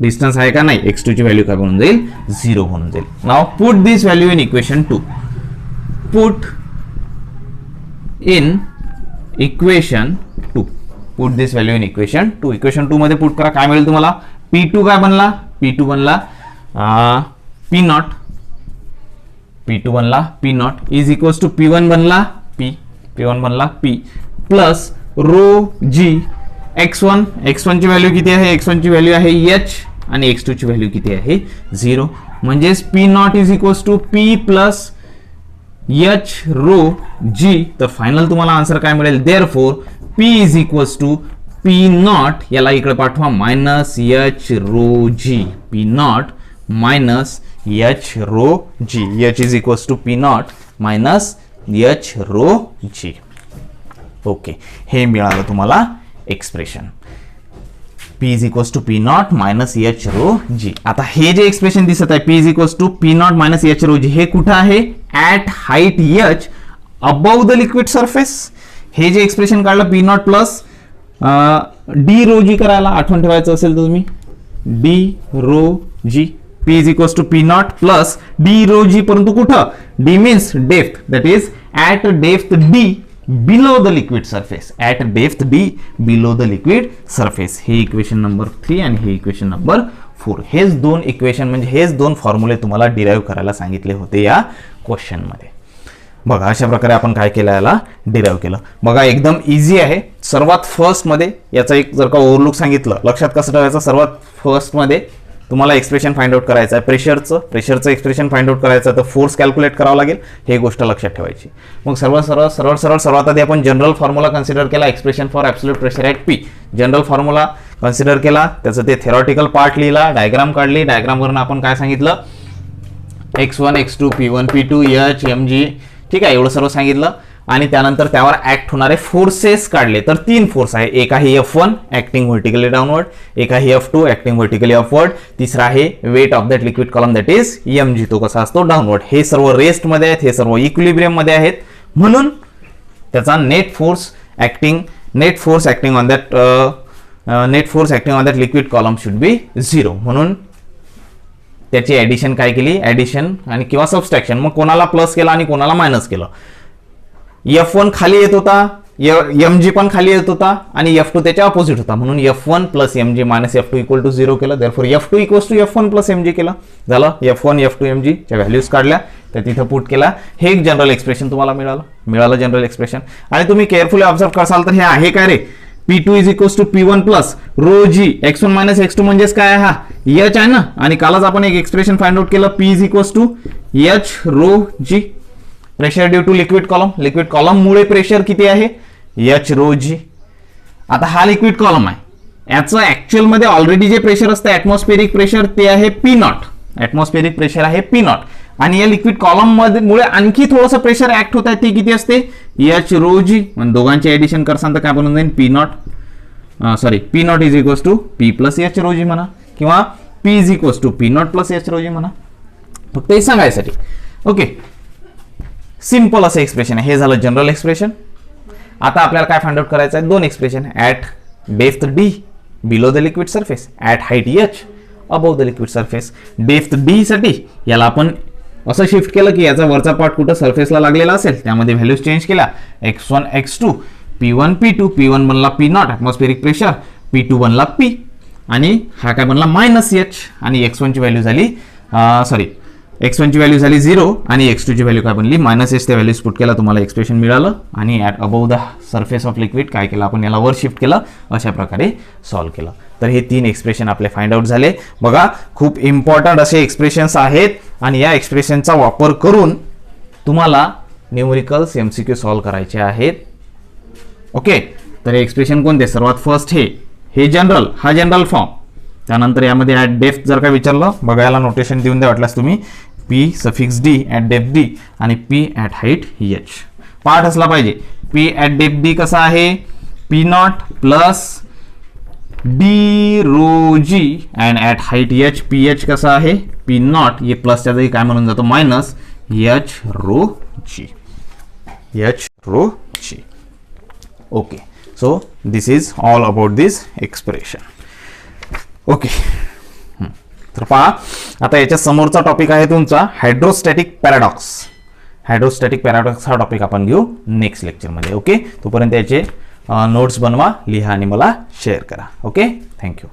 डिस्टन्स आहे का नाही, x2 ची व्हॅल्यू काय बनून जाईल, 0 होऊन जाईल. Now put this value in equation 2. Put in equation 2. Put this value in equation 2. Equation 2 मध्ये पुट करा, काय मिळेल तुम्हाला, P2 काय बनला, P2 बनला P0. P2 बनला P0 is equals to P1 बनला P1 बनला P plus rho G x1 ची व्हॅल्यू किती आहे, x1 ची व्हॅल्यू आहे h आणि x2 ची व्हॅल्यू किती आहे, 0. म्हणजेच P0 is equals to P plus h rho G. तर फायनल तुम्हाला आन्सर काय मिळेल, therefore P is equals to P0, याला इकडे पाठवा, minus h rho G. P0 minus h rho G. h is equals to P0 minus h rho G. Okay, हे मिळालं तुम्हाला expression. P is equals to P0 minus h rho G. आता हे जे expression दिसत आहे P is equals to P0 minus h rho G, हे कुठं आहे, at height h above the liquid surface. हे जे एक्सप्रेशन काढलं P0 plus d rho G करायला, आठवण ठेवायचं असेल तर तुम्ही d rho G. P is equals to P0 plus d rho G, परंतु कुठं, d means depth, that is at depth d below the liquid surface, at depth d below the liquid surface. हे equation number 3 आणि हे equation number 4. हेच दोन equation म्हणजे हेच दोन फॉर्म्युले तुम्हाला डिराईव्ह करायला सांगितले होते या क्वेश्चन मध्ये. बघा अशा प्रकारे आपण काय केलं, याला डिराईव्ह केलं. बघा एकदम इझी आहे. सर्वात फर्स्ट मध्ये याचा एक जर का ओव्हरलुक सांगितलं, लक्षात कसं ठेवायचं, सर्वात फर्स्ट मध्ये तुम्हाला एक्सप्रेशन फाइंड आउट करायचं आहे, प्रेशरचं एक्सप्रेशन फाइंड आउट करायचं, तर फोर्स कॅल्क्युलेट करावं लागेल, हे गोष्ट लक्षात ठेवायची. मग सर्वात आधी आपण जनरल फॉर्म्युला कन्सिडर केला, expression for absolute pressure at P. General formula consider केला, त्याचं ते थेरॉटिकल पार्ट लिहिला, डायग्राम काढली, डायग्रामवरून आपण काय सांगितलं, x1 x2 P1 P2 h mg, ठीक आहे, एवढं सर्व सांगितलं. आणि त्यानंतर त्यावर ऍक्ट होणारे फोर्सेस काढले, तर 3 फोर्स आहे. एक आहे F1 ऍक्टिंग व्हर्टिकली डाऊनवर्ड, एक आहे F2 ऍक्टिंग व्हर्टिकली अपवर्ड, तिसरा आहे weight of that liquid column, that is mg, तो कसा असतो, डाऊनवर्ड. हे सर्व रेस्ट मध्ये आहेत, हे सर्व इक्विलिब्रियम मध्ये आहेत, म्हणून त्याचा net force acting on that liquid column should बी 0. म्हणून त्याची ऍडिशन काय केली, ऍडिशन आणि किंवा सबस्ट्रॅक्शन, मग कोणाला प्लस केला आणि कोणाला मायनस केलं. F1 खाली येत होता, mg पण खाली येत होता आणि F2 त्याच्या ऑपोजिट होता, म्हणून F1 plus mg minus F2 equal to 0 केलं. Therefore F2 equals to F1 plus mg केलं. झालं, F1 F2 mg च्या व्हॅल्यूज काढल्या, त्या तिथं पुट केला. हे एक जनरल एक्सप्रेशन तुम्हाला मिळालं जनरल एक्सप्रेशन. आणि तुम्ही केअरफुली ऑब्झर्व करसाल तर हे आहे काय रे, P2 is equals to P1 plus rho G, x1 minus x2 म्हणजेच काय आहे, हा h आहे ना. आणि कालच आपण एक एक्सप्रेशन फाइंड आउट केलं, P is equals to h rho G. Pressure due to liquid column मुळे प्रेशर किती आहे, h रो G. आता हा लिक्विड कॉलम आहे, याचं ऍक्च्युअल मध्ये ऑलरेडी जे प्रेशर असतं ऍटमॉस्फेरिक प्रेशर, ते आहे P0. ऍटमॉस्फेरिक प्रेशर आहे P0. आणि या लिक्विड कॉलम मध्ये मुळे आणखी थोडंसं प्रेशर ऍक्ट होत आहे, ते किती असते, h रो G. म्हणजे दोघांचे ऍडिशन करसान तर काय बनून जाईल, P0 is equals to P plus h rho G म्हणा, किंवा P is equals to P0 plus h rho G म्हणा, फक्त हे सांगायसाठी. ओके, सिंपल असं एक्सप्रेशन आहे. हे झालं जनरल एक्सप्रेशन. आता आपल्याला काय फाइंड आउट करायचं आहे, दोन expression, at depth d below the liquid surface, at height h above the liquid surface. Depth d साठी याला आपण असं शिफ्ट केलं की याचा वरचा पार्ट कुठं सरफेसला लागलेला असेल, त्यामध्ये व्हॅल्यूज चेंज केल्या, x1 x2 P1 P2, P1 बनला P0 ऍटमॉस्फेरिक प्रेशर, P2 बनला P. आणि हा काय बनला -h आणि x1 ची व्हॅल्यू झाली सॉरी x1 ची व्हॅल्यू झाली 0 आणि x2 ची व्हॅल्यू काय बनली -h. त्या व्हॅल्यूज पुट केला तुम्हाला एक्सप्रेशन मिळालं आणि at above the surface of liquid काय केलं आपण याला वर शिफ्ट केलं, अशा प्रकारे सॉल्व्ह केलं. तर हे 3 एक्सप्रेशन आपले फाइंड आउट झाले. बघा खूप इम्पॉर्टंट असे एक्सप्रेशन्स आहेत आणि या एक्सप्रेशनचा वापर करून तुम्हाला न्यूमेरिकल्स MCQ सॉल्व्ह करायचे आहेत. ओके, तर हे एक्सप्रेशन कोणते? सर्वात फर्स्ट हे जनरल, हा जनरल फॉर्म. त्यानंतर यामध्ये ॲट डेप्थ जर का विचारलं, बघायला नोटेशन देऊन द्या वाटल्यास तुम्ही, P suffix D at depth D आणि P at height H. Part असला पाहिजे. P ॲट डेप्थ D कसा आहे? P0 plus D rho G and at height H PH कसा आहे? P0 हे प्लसच्या जागी काय म्हणून जातो? Minus H rho G. H rho G. Okay, so this is all about this expression. Okay, तर पहा आता याच्या समोरचा टॉपिक आहे तुमचा हायड्रोस्टॅटिक पॅराडॉक्स. हायड्रोस्टॅटिक पॅराडॉक्स हा टॉपिक आपण घेऊ नेक्स्ट लेक्चरमध्ये. ओके, तोपर्यंत याचे नोट्स बनवा, लिहा आणि मला शेअर करा. Okay, thank you.